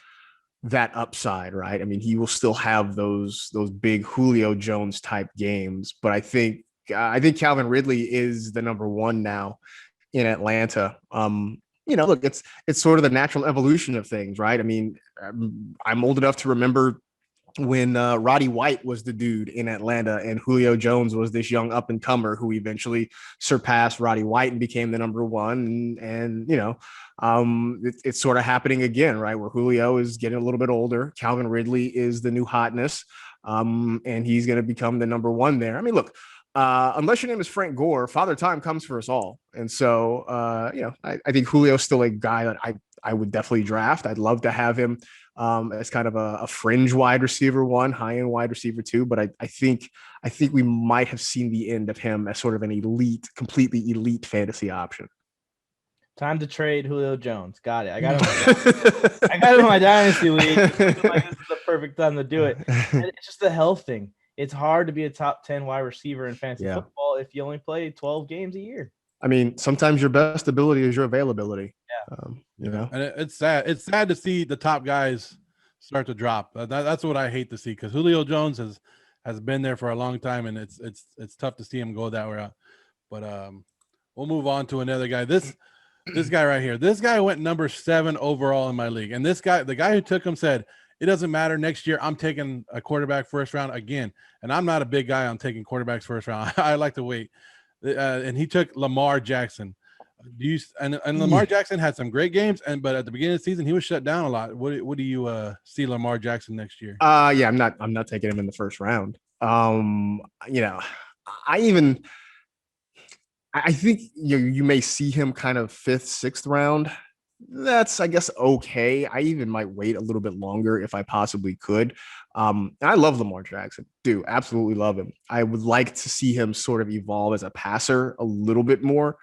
that upside, right? I mean, he will still have those big Julio Jones type games, but I think Calvin Ridley is the #1 now in Atlanta. Look, it's sort of the natural evolution of things, right? I mean, I'm old enough to remember when Roddy White was the dude in Atlanta and Julio Jones was this young up and comer who eventually surpassed Roddy White and became the #1. And it's sort of happening again, right? Where Julio is getting a little bit older. Calvin Ridley is the new hotness. And he's going to become the #1 there. I mean, look, unless your name is Frank Gore, Father Time comes for us all. And so, I think Julio's still a guy that I would definitely draft. I'd love to have him as kind of a fringe wide receiver 1, high-end wide receiver 2. But I think we might have seen the end of him as sort of an completely elite fantasy option. Time to trade Julio Jones. Got it. I got him in my dynasty league. I feel like this is the perfect time to do it. And it's just the health thing. It's hard to be a top 10 wide receiver in fantasy football if you only play 12 games a year. I mean, sometimes your best ability is your availability. Yeah. And it's sad. It's sad to see the top guys start to drop. That's what I hate to see, because Julio Jones has been there for a long time, and it's tough to see him go that route. But we'll move on to another guy. This guy right here. This guy went #7 overall in my league, and the guy who took him said, it doesn't matter. Next year, I'm taking a quarterback first round again. And I'm not a big guy on taking quarterbacks first round. I like to wait. And he took Lamar Jackson. And Lamar Jackson had some great games, but at the beginning of the season, he was shut down a lot. What do you see Lamar Jackson next year? Yeah, I'm not taking him in the first round. I think you may see him kind of 5th, 6th round. That's, I guess, okay. I even might wait a little bit longer if I possibly could. And I love Lamar Jackson. Do absolutely love him. I would like to see him sort of evolve as a passer a little bit more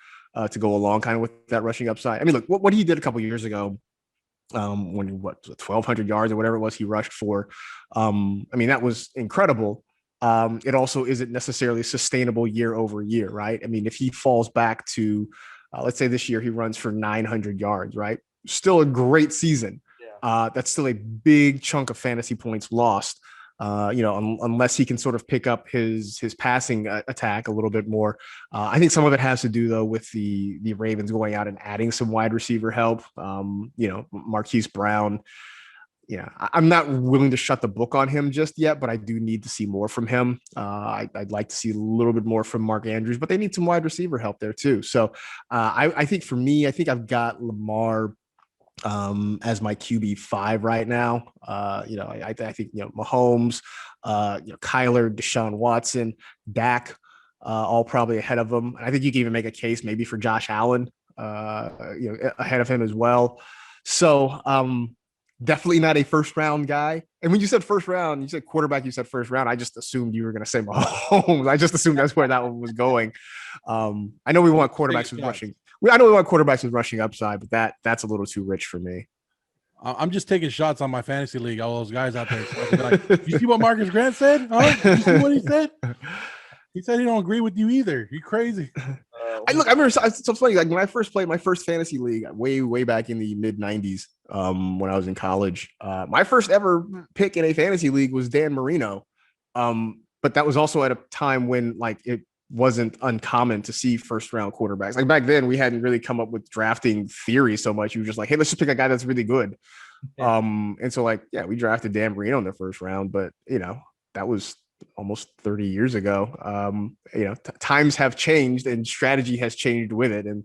to go along kind of with that rushing upside. I mean, look, what he did a couple years ago when 1,200 yards or whatever it was he rushed for. I mean, that was incredible. It also isn't necessarily sustainable year over year, right? I mean, if he falls back to, let's say this year he runs for 900 yards, right? Still a great season. That's still a big chunk of fantasy points lost. Unless he can sort of pick up his passing attack a little bit more. I think some of it has to do though with the Ravens going out and adding some wide receiver help. Marquise Brown. Yeah, I'm not willing to shut the book on him just yet, but I do need to see more from him. I'd like to see a little bit more from Mark Andrews, but they need some wide receiver help there too. So I think for me, I think I've got Lamar as my QB5 right now. I think Mahomes, Kyler, Deshaun Watson, Dak, all probably ahead of him. And I think you can even make a case maybe for Josh Allen, ahead of him as well. So definitely not a first round guy. And when you said first round, you said quarterback, you said first round. I just assumed you were going to say Mahomes. I just assumed that's where that one was going. I know we want quarterbacks with rushing. I know we want quarterbacks with rushing upside, but that's a little too rich for me. I'm just taking shots on my fantasy league. All those guys out there. So like, you see what Marcas Grant said? Huh? You see what he said? He said he don't agree with you either. You crazy. I remember it's so funny. Like when I first played my first fantasy league way back in the mid 90s, when I was in college, my first ever pick in a fantasy league was Dan Marino. But that was also at a time when like it wasn't uncommon to see first round quarterbacks. Like back then we hadn't really come up with drafting theory so much. You were just like, hey, let's just pick a guy that's really good. Yeah. And so like, yeah, we drafted Dan Marino in the first round, but that was almost 30 years ago. Times have changed and strategy has changed with it. And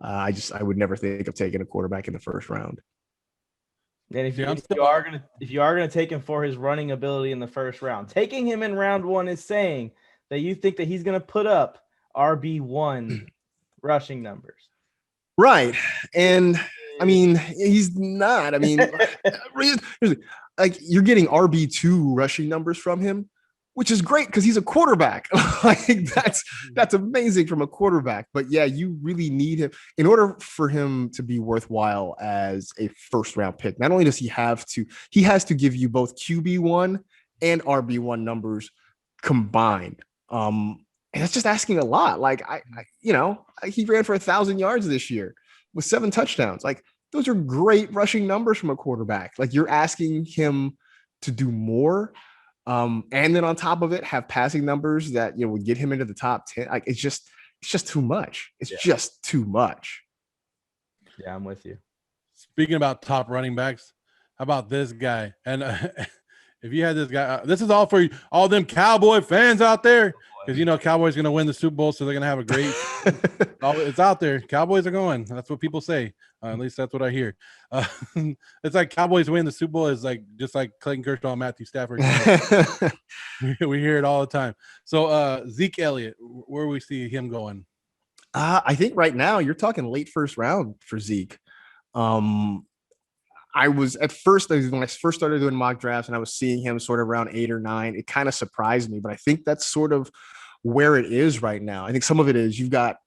I would never think of taking a quarterback in the first round. And if you are gonna take him for his running ability in the first round, taking him in round 1 is saying that you think that he's gonna put up RB1 rushing numbers. Right. And I mean, he's not. I mean, like you're getting RB2 rushing numbers from him, which is great because he's a quarterback. Like that's amazing from a quarterback. But yeah, you really need him in order for him to be worthwhile as a first round pick. Not only does he has to give you both QB1 and RB1 numbers combined. And that's just asking a lot. Like he ran for 1,000 yards this year with 7 touchdowns. Like those are great rushing numbers from a quarterback. Like you're asking him to do more. And then on top of it, have passing numbers that would get him into the top 10. Like it's just too much. It's just too much. Yeah, I'm with you. Speaking about top running backs, how about this guy? And if you had this guy, this is all for you, all them Cowboy fans out there, because Cowboys going to win the Super Bowl, so they're going to have a great. It's out there. Cowboys are going. That's what people say. At least that's what I hear. It's like Cowboys win the Super Bowl is like just like Clayton Kershaw and Matthew Stafford. We hear it all the time. So Zeke Elliott, where we see him going? I think right now you're talking late first round for Zeke. I was at first when I first started doing mock drafts and I was seeing him sort of around 8 or 9. It kind of surprised me, but I think that's sort of where it is right now. I think some of it is you've got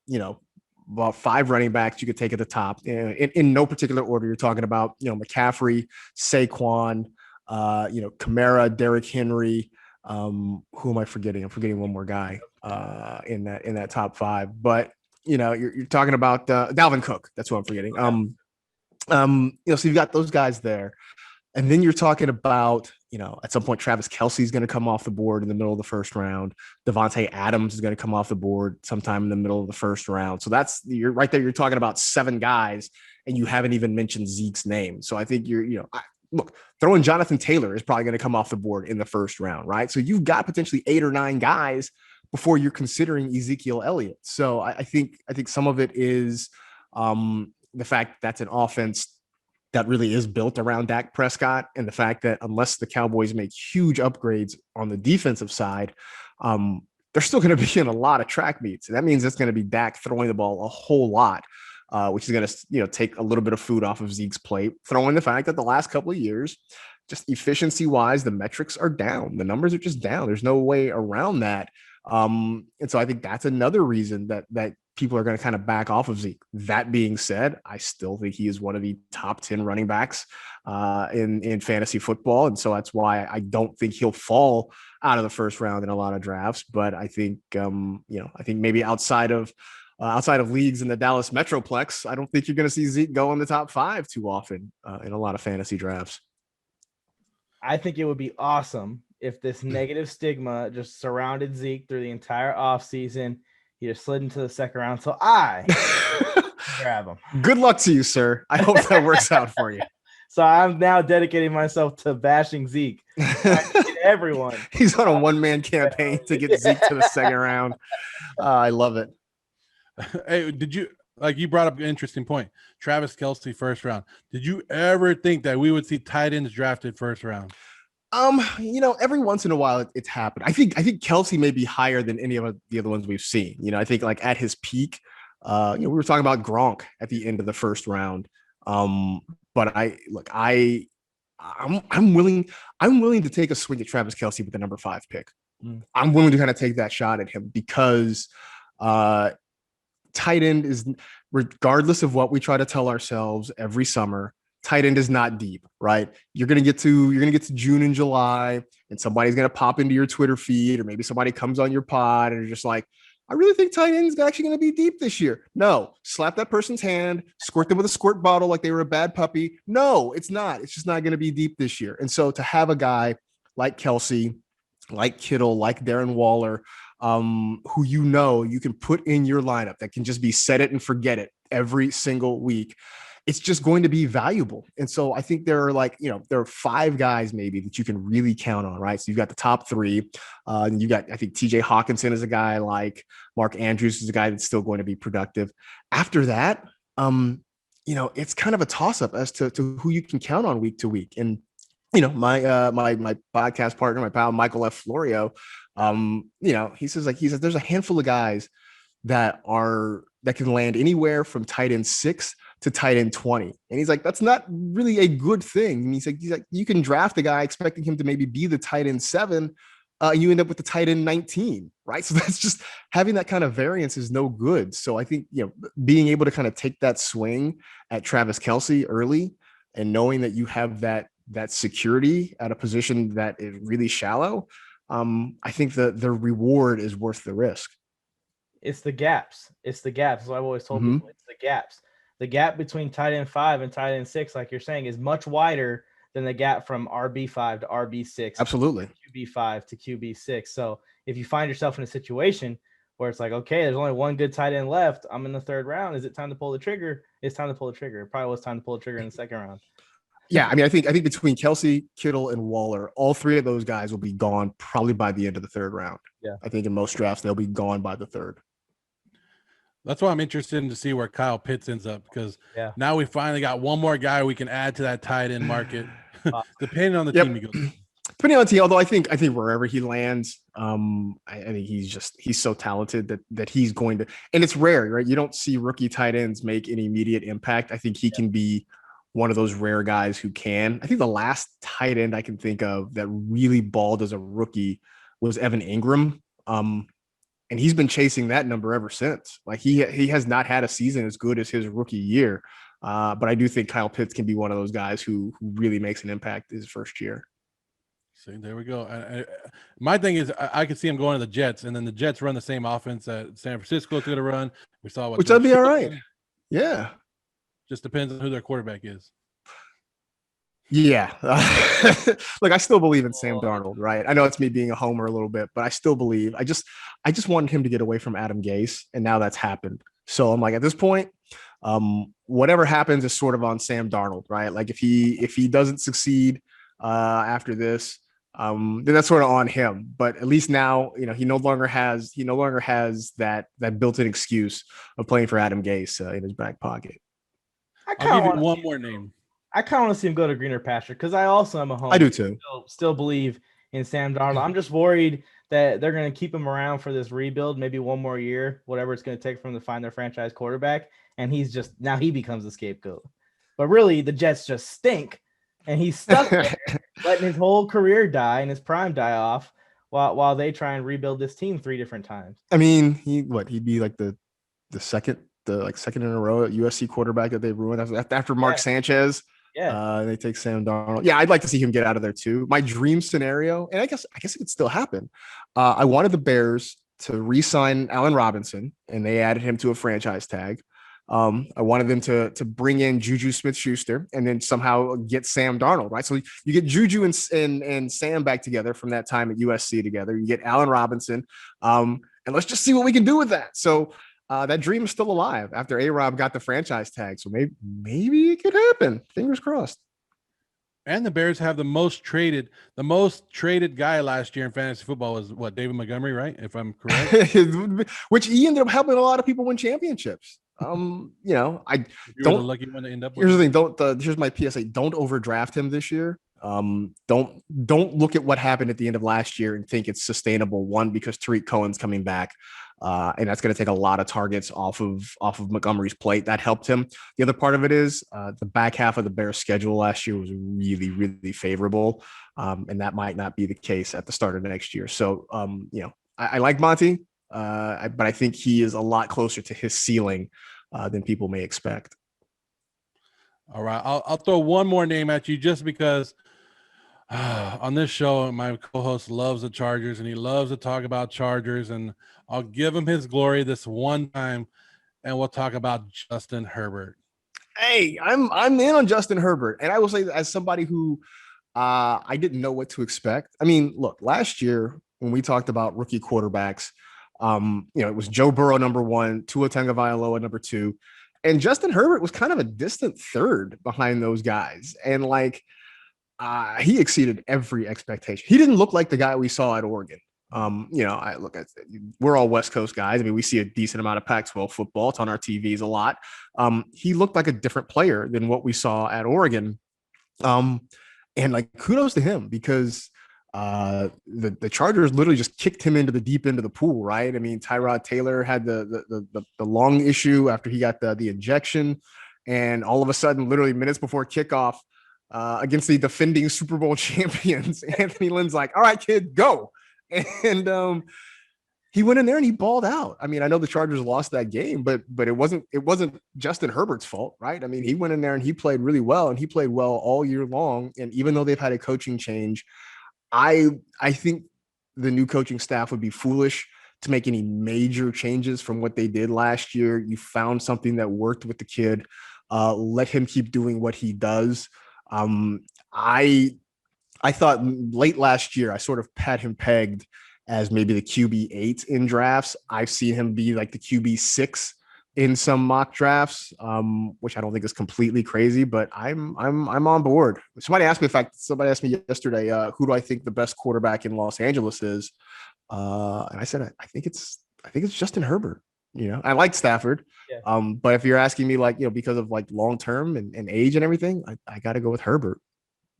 about 5 running backs you could take at the top in no particular order. You're talking about McCaffrey, Saquon, Kamara, Derrick Henry. Who am I forgetting? I'm forgetting one more guy in that top 5. But you're talking about Dalvin Cook. That's what I'm forgetting. So you've got those guys there. And then you're talking about, at some point, Travis Kelce is going to come off the board in the middle of the first round. Devontae Adams is going to come off the board sometime in the middle of the first round. So you're right there. You're talking about 7 guys and you haven't even mentioned Zeke's name. So I think look, throwing Jonathan Taylor is probably going to come off the board in the first round, right? So you've got potentially 8 or 9 guys before you're considering Ezekiel Elliott. So I think some of it is the fact that's an offense that really is built around Dak Prescott, and the fact that unless the Cowboys make huge upgrades on the defensive side, they're still going to be in a lot of track meets. And that means it's going to be Dak throwing the ball a whole lot, which is going to, take a little bit of food off of Zeke's plate, throwing the fact that the last couple of years, just efficiency wise, the metrics are down. The numbers are just down. There's no way around that. And so I think that's another reason that people are going to kind of back off of Zeke. That being said, I still think he is one of the top 10 running backs in fantasy football. And so that's why I don't think he'll fall out of the first round in a lot of drafts. But I think, I think maybe outside of leagues in the Dallas Metroplex, I don't think you're going to see Zeke go in the top 5 too often in a lot of fantasy drafts. I think it would be awesome if this negative stigma just surrounded Zeke through the entire offseason. He just slid into the second round. So I grab him. Good luck to you, sir. I hope that works out for you. So I'm now dedicating myself to bashing Zeke. Everyone. He's on a one-man campaign to get Zeke to the second round. I love it. Hey, you brought up an interesting point. Travis Kelce, first round. Did you ever think that we would see tight ends drafted first round? Every once in a while it's happened. I think Kelce may be higher than any of the other ones we've seen. I think like at his peak, we were talking about Gronk at the end of the first round. But I'm willing to take a swing at Travis Kelce with the number 5 pick. I'm willing to kind of take that shot at him because tight end is, regardless of what we try to tell ourselves every summer, tight end is not deep, right? You're gonna get to June and July, and somebody's gonna pop into your Twitter feed, or maybe somebody comes on your pod and you're just like, I really think tight end is actually going to be deep this year. No, slap that person's hand, squirt them with a squirt bottle like they were a bad puppy. No, it's not. It's just not going to be deep this year. And so to have a guy like Kelce, like Kittle, like Darren Waller, who you can put in your lineup that can just be set it and forget it every single week, it's just going to be valuable. And so I think there are 5 guys maybe that you can really count on, right? So you've got the top 3. And you got, I think TJ Hawkinson is a guy, like Mark Andrews is a guy that's still going to be productive. After that, it's kind of a toss-up as to who you can count on week to week. And my podcast partner, my pal Michael F. Florio, he says there's a handful of guys that can land anywhere from tight end 6 to tight end 20. And he's like, that's not really a good thing. And he's like, you can draft a guy expecting him to maybe be the tight end 7, and you end up with the tight end 19, right? So that's just, having that kind of variance is no good. So I think, being able to kind of take that swing at Travis Kelce early and knowing that you have that security at a position that is really shallow, I think the reward is worth the risk. It's the gaps. That's what I've always told people. It's the gaps. The gap between tight end 5 and tight end 6, like you're saying, is much wider than the gap from RB5 to RB6. Absolutely. QB5 to QB6. So if you find yourself in a situation where it's like, okay, there's only one good tight end left, I'm in the 3rd round, is it time to pull the trigger? It's time to pull the trigger. It probably was time to pull the trigger in the 2nd round. Yeah, I mean, I think between Kelce, Kittle, and Waller, all 3 of those guys will be gone probably by the end of the 3rd round. Yeah. I think in most drafts, they'll be gone by the 3rd. That's why I'm interested in to see where Kyle Pitts ends up, because now we finally got one more guy we can add to that tight end market, depending on the team he goes to. Depending on the team, although I think wherever he lands, I think he's so talented that he's going to, and it's rare, right? You don't see rookie tight ends make an immediate impact. I think he can be one of those rare guys who can. I think the last tight end I can think of that really balled as a rookie was Evan Ingram. And he's been chasing that number ever since. Like he has not had a season as good as his rookie year. But I do think Kyle Pitts can be one of those guys who really makes an impact his first year. See, there we go. My thing is, I could see him going to the Jets, and then the Jets run the same offense that San Francisco is going to run. We saw which that'd be all right. Yeah, just depends on who their quarterback is. Yeah. Look, I still believe in Sam Darnold, right? I know it's me being a homer a little bit, but I still believe. I just wanted him to get away from Adam Gase, and now that's happened. So I'm like, at this point, whatever happens is sort of on Sam Darnold, right? Like if he doesn't succeed after this, then that's sort of on him. But at least now, he no longer has that built-in excuse of playing for Adam Gase in his back pocket. I'll give you one more name. I kind of want to see him go to greener pasture because I also am a homer. I do too. Still believe in Sam Darnold. I'm just worried that they're going to keep him around for this rebuild, maybe one more year, whatever it's going to take for them to find their franchise quarterback. And now he becomes the scapegoat. But really, the Jets just stink, and he's stuck there, letting his whole career die and his prime die off while they try and rebuild this team 3 different times. I mean, he'd be like the second in a row at USC quarterback that they ruined after Mark Sanchez. Yeah. They take Sam Darnold. Yeah, I'd like to see him get out of there too. My dream scenario, and I guess it could still happen. I wanted the Bears to re-sign Allen Robinson, and they added him to a franchise tag. I wanted them to bring in Juju Smith-Schuster and then somehow get Sam Darnold, right? So you get Juju and Sam back together from that time at USC together. You get Allen Robinson, and let's just see what we can do with that. So that dream is still alive after A-Rob got the franchise tag. So maybe it could happen. Fingers crossed. And the Bears have the most traded guy last year in fantasy football was what, David Montgomery, right? If I'm correct. Which he ended up helping a lot of people win championships. I don't. The lucky one to end up with. Here's the thing. Here's my PSA. Don't overdraft him this year. Don't look at what happened at the end of last year and think it's sustainable. One, because Tariq Cohen's coming back. And that's going to take a lot of targets off of Montgomery's plate. That helped him. The other part of it is the back half of the Bears' schedule last year was really, really favorable. And that might not be the case at the start of next year. So, I like Monty, but I think he is a lot closer to his ceiling than people may expect. All right. I'll throw one more name at you just because on this show, my co-host loves the Chargers and he loves to talk about Chargers, and I'll give him his glory this one time, and we'll talk about Justin Herbert. Hey, I'm in on Justin Herbert, and I will say, as somebody who I didn't know what to expect. I mean, look, last year when we talked about rookie quarterbacks, it was Joe Burrow number 1, Tua Tagovailoa number 2, and Justin Herbert was kind of a distant third behind those guys, and he exceeded every expectation. He didn't look like the guy we saw at Oregon. We're all West Coast guys. I mean, we see a decent amount of Pac-12 football. It's on our TVs a lot. He looked like a different player than what we saw at Oregon. And kudos to him, because the Chargers literally just kicked him into the deep end of the pool, right? I mean, Tyrod Taylor had the lung issue after he got the injection, and all of a sudden, literally minutes before kickoff, against the defending Super Bowl champions, Anthony Lynn's like, "All right, kid, go." And he went in there and he balled out. I mean, I know the Chargers lost that game, but it wasn't Justin Herbert's fault, right? I mean, he went in there and he played really well, and he played well all year long. And even though they've had a coaching change, I think the new coaching staff would be foolish to make any major changes from what they did last year. You found something that worked with the kid. Let him keep doing what he does. I thought late last year, I sort of had him pegged as maybe the QB8 in drafts. I've seen him be like the QB6 in some mock drafts, which I don't think is completely crazy, but I'm on board. Somebody asked me yesterday, who do I think the best quarterback in Los Angeles is? And I said, I think it's Justin Herbert. I like Stafford. Yeah. But if you're asking me because of long-term and age and everything, I got to go with Herbert.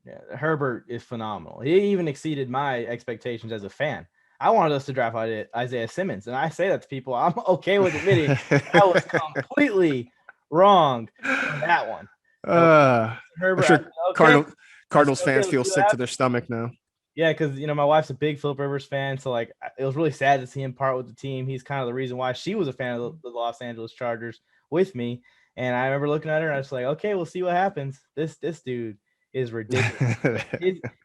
Yeah, Herbert is phenomenal. He even exceeded my expectations as a fan. I wanted us to draft Isaiah Simmons, and I say that to people. I'm okay with admitting I was completely wrong on that one. Herbert, I'm sure Cardinals fans feel sick to their stomach now. Yeah, because my wife's a big Philip Rivers fan, so it was really sad to see him part with the team. He's kind of the reason why she was a fan of the Los Angeles Chargers with me. And I remember looking at her and I was like, okay, we'll see what happens. This dude is ridiculous.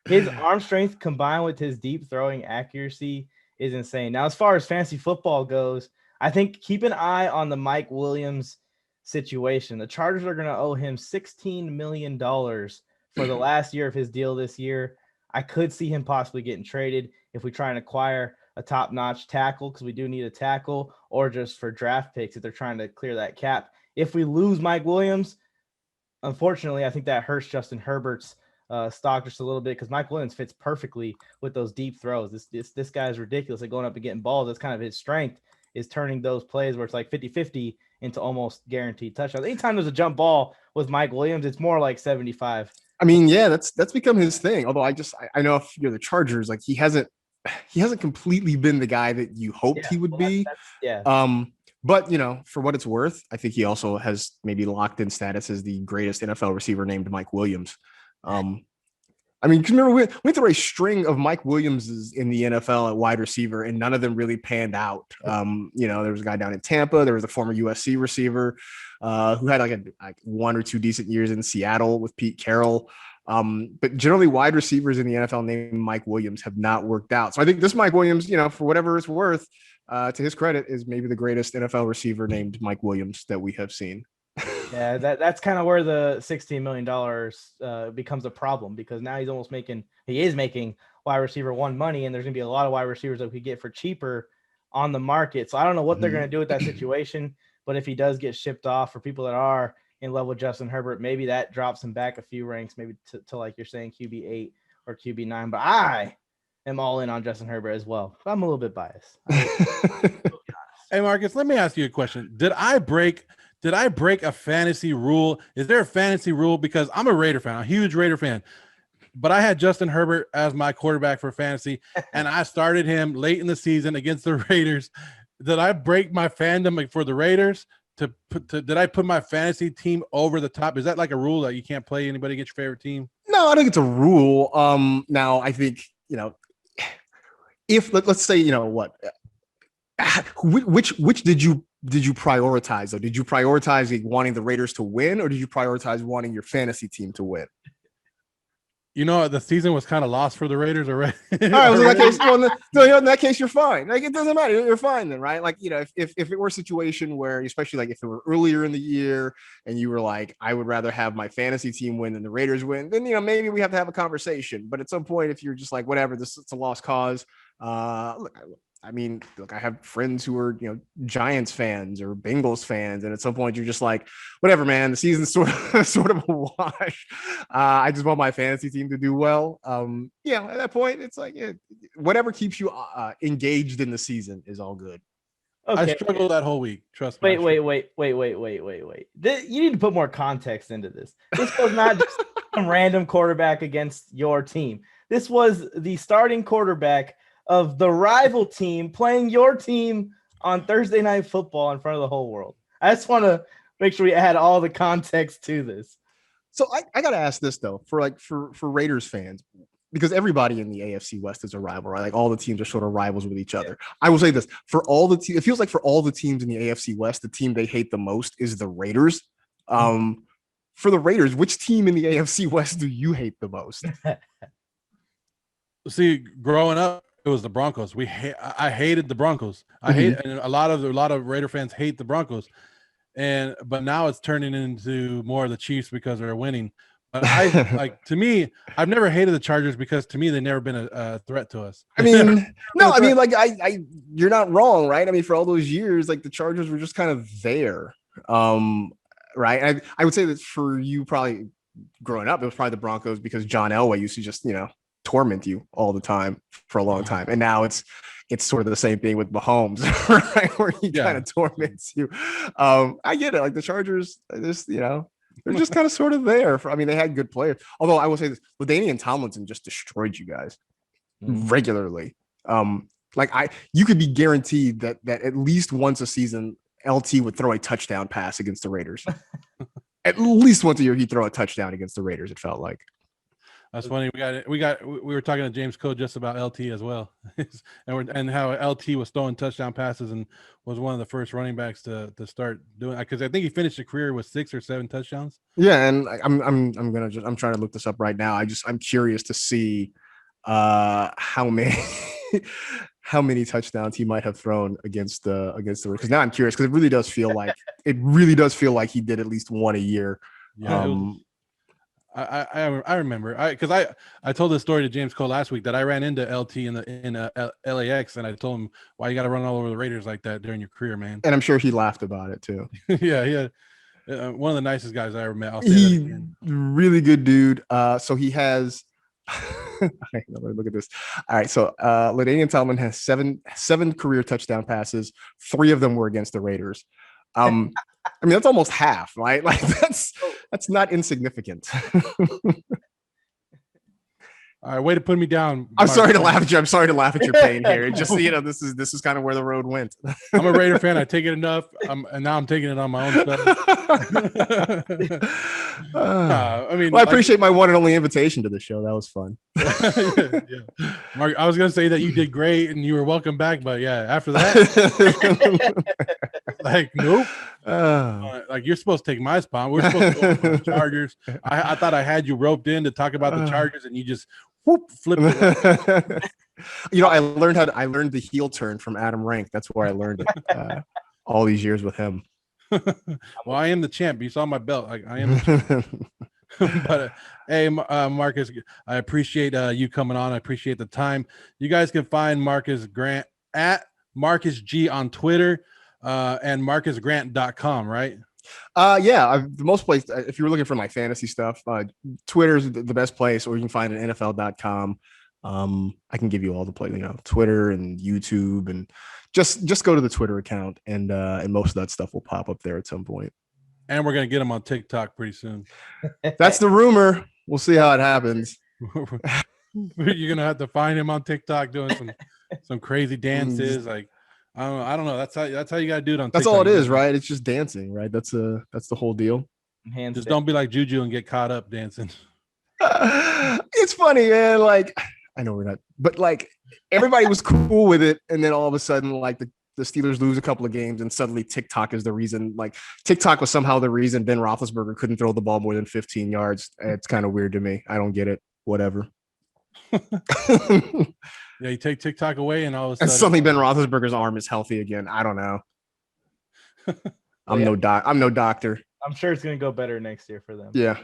his arm strength combined with his deep throwing accuracy is insane. Now, as far as fantasy football goes, I think keep an eye on the Mike Williams situation. The Chargers are going to owe him $16 million for the last year of his deal this year. I could see him possibly getting traded if we try and acquire a top-notch tackle, because we do need a tackle, or just for draft picks if they're trying to clear that cap. If we lose Mike Williams, unfortunately, I think that hurts Justin Herbert's stock just a little bit, because Mike Williams fits perfectly with those deep throws. This guy is ridiculous at going up and getting balls. That's kind of his strength, is turning those plays where it's like 50-50 into almost guaranteed touchdowns. Anytime there's a jump ball with Mike Williams, it's more like 75. I mean, yeah, that's become his thing. Although I know if you're the Chargers, he hasn't he hasn't completely been the guy that you hoped he would be. But for what it's worth, I think he also has maybe locked in status as the greatest NFL receiver named Mike Williams. I mean, remember we went through a string of Mike Williamses in the NFL at wide receiver, and none of them really panned out. There was a guy down in Tampa. There was a former USC receiver who had like one or two decent years in Seattle with Pete Carroll. But generally, wide receivers in the NFL named Mike Williams have not worked out. So I think this Mike Williams, for whatever it's worth, to his credit, is maybe the greatest NFL receiver named Mike Williams that we have seen. Yeah, that's kind of where the $16 million becomes a problem, because now he is making wide receiver one money, and there's going to be a lot of wide receivers that we get for cheaper on the market. So I don't know what they're going to do with that situation, but if he does get shipped off, for people that are in love with Justin Herbert, maybe that drops him back a few ranks, maybe to like you're saying, QB8 or QB9. But I am all in on Justin Herbert as well. I'm a little bit biased. Hey, Marcus, let me ask you a question. Did I break a fantasy rule? Is there a fantasy rule? Because I'm a Raider fan, a huge Raider fan, but I had Justin Herbert as my quarterback for fantasy, and I started him late in the season against the Raiders. Did I break my fandom for the Raiders? Did I put my fantasy team over the top? Is that like a rule that you can't play anybody against your favorite team? No, I think it's a rule. Now I think, if let's say, which did you prioritize though? Did you prioritize wanting the Raiders to win, or did you prioritize wanting your fantasy team to win? The season was kind of lost for the Raiders already. All right, well, in that case, you're fine. Like, it doesn't matter. You're fine then, right? Like, if it were a situation where, especially like if it were earlier in the year and you were like, I would rather have my fantasy team win than the Raiders win, then, maybe we have to have a conversation. But at some point, if you're just like, whatever, it's a lost cause. Look, I have friends who are, Giants fans or Bengals fans. And at some point you're just like, whatever, man, the season's sort of a wash. I just want my fantasy team to do well. At that point, it's like, whatever keeps you engaged in the season is all good. Okay. I struggled that whole week. Trust me. Wait. You need to put more context into this. This was not just some random quarterback against your team. This was the starting quarterback of the rival team playing your team on Thursday Night Football in front of the whole world. I just want to make sure we add all the context to this. So I got to ask this though, for Raiders fans, because everybody in the AFC West is a rival, right? Like all the teams are sort of rivals with each other. I will say this, for all the teams, it feels like for all the teams in the AFC West, the team they hate the most is the Raiders. For the Raiders, which team in the AFC West do you hate the most? See, growing up, it was the Broncos. I hated the Broncos. And a lot of Raider fans hate the Broncos, but now it's turning into more of the Chiefs because they're winning. But to me, I've never hated the Chargers because to me they've never been a threat to us. You're not wrong, right? I mean, for all those years, like the Chargers were just kind of there, right? I would say that for you, probably growing up, it was probably the Broncos because John Elway used to just torment you all the time for a long time, and now it's sort of the same thing with Mahomes, right? Where he kind of torments you. I get it. Like the Chargers, they're just kind of sort of there. They had good players. Although I will say this, LaDainian Tomlinson just destroyed you guys regularly. You could be guaranteed that at least once a season, LT would throw a touchdown pass against the Raiders. At least once a year, he'd throw a touchdown against the Raiders. It felt like. That's funny. We were talking to James Code just about LT as well, and how LT was throwing touchdown passes and was one of the first running backs to start doing, because I think he finished a career with 6 or 7 touchdowns. Yeah, and I'm trying to look this up right now. I'm curious to see how many touchdowns he might have thrown against the because now I'm curious, because it really does feel like he did at least one a year. Yeah. I remember because I told this story to James Cole last week that I ran into LT in LAX, and I told him, why you got to run all over the Raiders like that during your career, man. And I'm sure he laughed about it too. Yeah. One of the nicest guys I ever met. He's really good dude. So he has look at this. All right, so LaDainian Tomlin has seven career touchdown passes. 3 of them were against the Raiders. That's almost half, right? Like that's not insignificant. All right, way to put me down. I'm sorry to laugh at you. I'm sorry to laugh at your pain here. It just, this is kind of where the road went. I'm a Raider fan. I take it enough. And now I'm taking it on my own stuff. I appreciate my one and only invitation to the show. That was fun. Yeah. Mark, I was going to say that you did great and you were welcome back. But yeah, after that, like, nope. Like, you're supposed to take my spot. We're supposed to go for the Chargers. I thought I had you roped in to talk about the Chargers, and you just flip it. I learned the heel turn from Adam Rank. That's where I learned it all these years with him. Well, I am the champ. You saw my belt. I am the champ. But hey, Marcas, I appreciate you coming on. I appreciate the time. You guys can find Marcas Grant at Marcus G on Twitter and marcasgrant.com, right? The most place, if you're looking for my fantasy stuff, Twitter's the best place, or you can find it at NFL.com. I can give you all the play, Twitter and YouTube, and just go to the Twitter account, and most of that stuff will pop up there at some point. And we're gonna get them on TikTok pretty soon. That's the rumor. We'll see how it happens. You're gonna have to find him on TikTok doing some crazy dances, like I don't know. That's how you gotta do it on TikTok. That's all it is, right? It's just dancing, right? That's the whole deal. Just don't be like Juju and get caught up dancing. It's funny, man. Like, I know we're not, but like everybody was cool with it, and then all of a sudden, like the Steelers lose a couple of games, and suddenly TikTok is the reason. Like, TikTok was somehow the reason Ben Roethlisberger couldn't throw the ball more than 15 yards. It's kind of weird to me. I don't get it. Whatever. Yeah, you take TikTok away, and all of a sudden, suddenly Ben Roethlisberger's arm is healthy again. I don't know. I'm no doctor. I'm sure it's gonna go better next year for them. Yeah,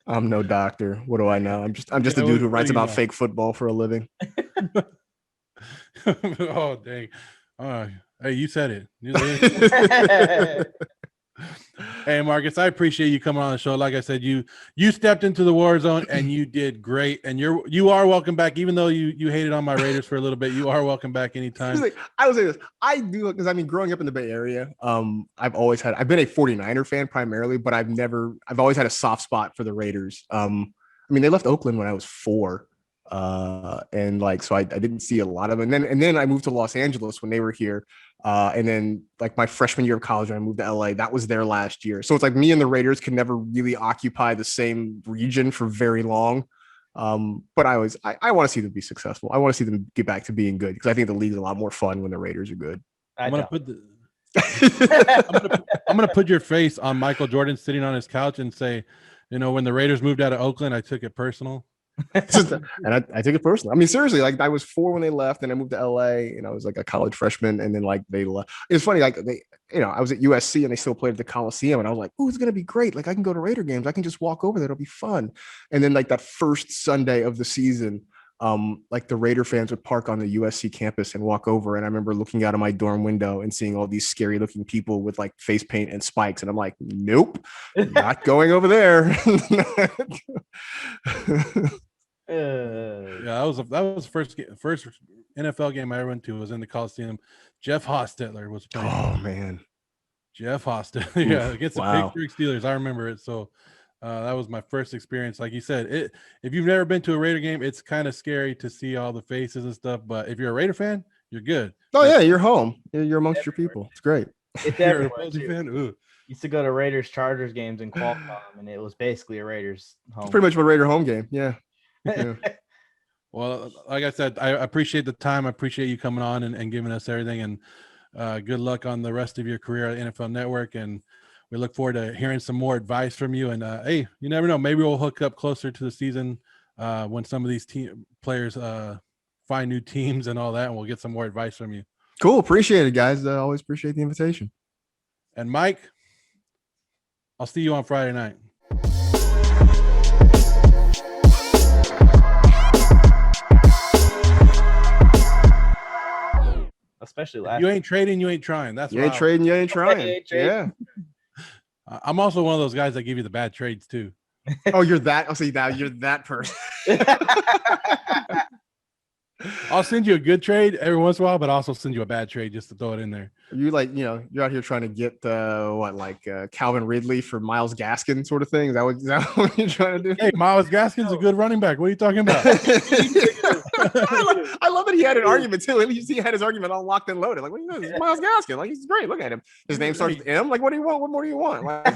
I'm no doctor. What do I know? I'm just a dude who writes about fake football for a living. Oh, dang. Hey, you said it. Hey, Marcus, I appreciate you coming on the show. Like I said, you stepped into the war zone and you did great. And you are welcome back, even though you hated on my Raiders for a little bit. You are welcome back anytime. I will say this. I do, because growing up in the Bay Area, I've been a 49er fan primarily, but I've always had a soft spot for the Raiders. They left Oakland when I was 4. And like, so I didn't see a lot of them. And then I moved to Los Angeles when they were here. And then like my freshman year of college, when I moved to LA, that was their last year. So it's like me and the Raiders could never really occupy the same region for very long. But I want to see them be successful. I want to see them get back to being good, because I think the league's a lot more fun when the Raiders are good. I'm gonna put your face on Michael Jordan sitting on his couch and say, when the Raiders moved out of Oakland, I took it personal. And I took it personally. Seriously, like I was 4 when they left, and I moved to LA, and I was like a college freshman, and then like they left. It's funny, like I was at USC and they still played at the Coliseum, and I was like, oh, it's gonna be great. Like I can go to Raider games. I can just walk over there. It'll be fun. And then like that first Sunday of the season, like the Raider fans would park on the USC campus and walk over, and I remember looking out of my dorm window and seeing all these scary looking people with like face paint and spikes, and I'm like, nope, not going over there. Yeah, that was the first NFL game I ever went to. Was in the Coliseum. Jeff Hostetler was playing. Oh man, Jeff Hostetler, yeah, against the wow. Pittsburgh Steelers. I remember it. So that was my first experience. Like you said, if you've never been to a Raider game, it's kind of scary to see all the faces and stuff. But if you're a Raider fan, you're good. Oh yeah, you're home. You're amongst your people. It's great. It's everywhere. Used to go to Raiders Chargers games in Qualcomm, and it was basically a Raiders home. It's pretty much a Raider home game. Yeah. Yeah. Well, like I said, I appreciate the time. I appreciate you coming on and giving us everything, and good luck on the rest of your career at NFL Network. And we look forward to hearing some more advice from you. And hey, you never know, maybe we'll hook up closer to the season when some of these players find new teams and all that, and we'll get some more advice from you. Cool. Appreciate it, guys. Always appreciate the invitation. And Mike, I'll see you on Friday night. Especially last. You ain't trading, you ain't trying. That's you ain't trading, you ain't trying. Yeah. I'm also one of those guys that give you the bad trades too. Oh, you're that. I'll see now. You're that person. I'll send you a good trade every once in a while, but I'll also send you a bad trade just to throw it in there. You like, you're out here trying to get Calvin Ridley for Miles Gaskin sort of thing. Is that what you're trying to do? Hey, Miles Gaskin's a good running back. What are you talking about? I love that he had an argument too. At least he had his argument all locked and loaded. Like, what do you know? This is Miles Gaskin. Like, he's great. Look at him. His name starts with M. Like, what do you want? What more do you want? Like,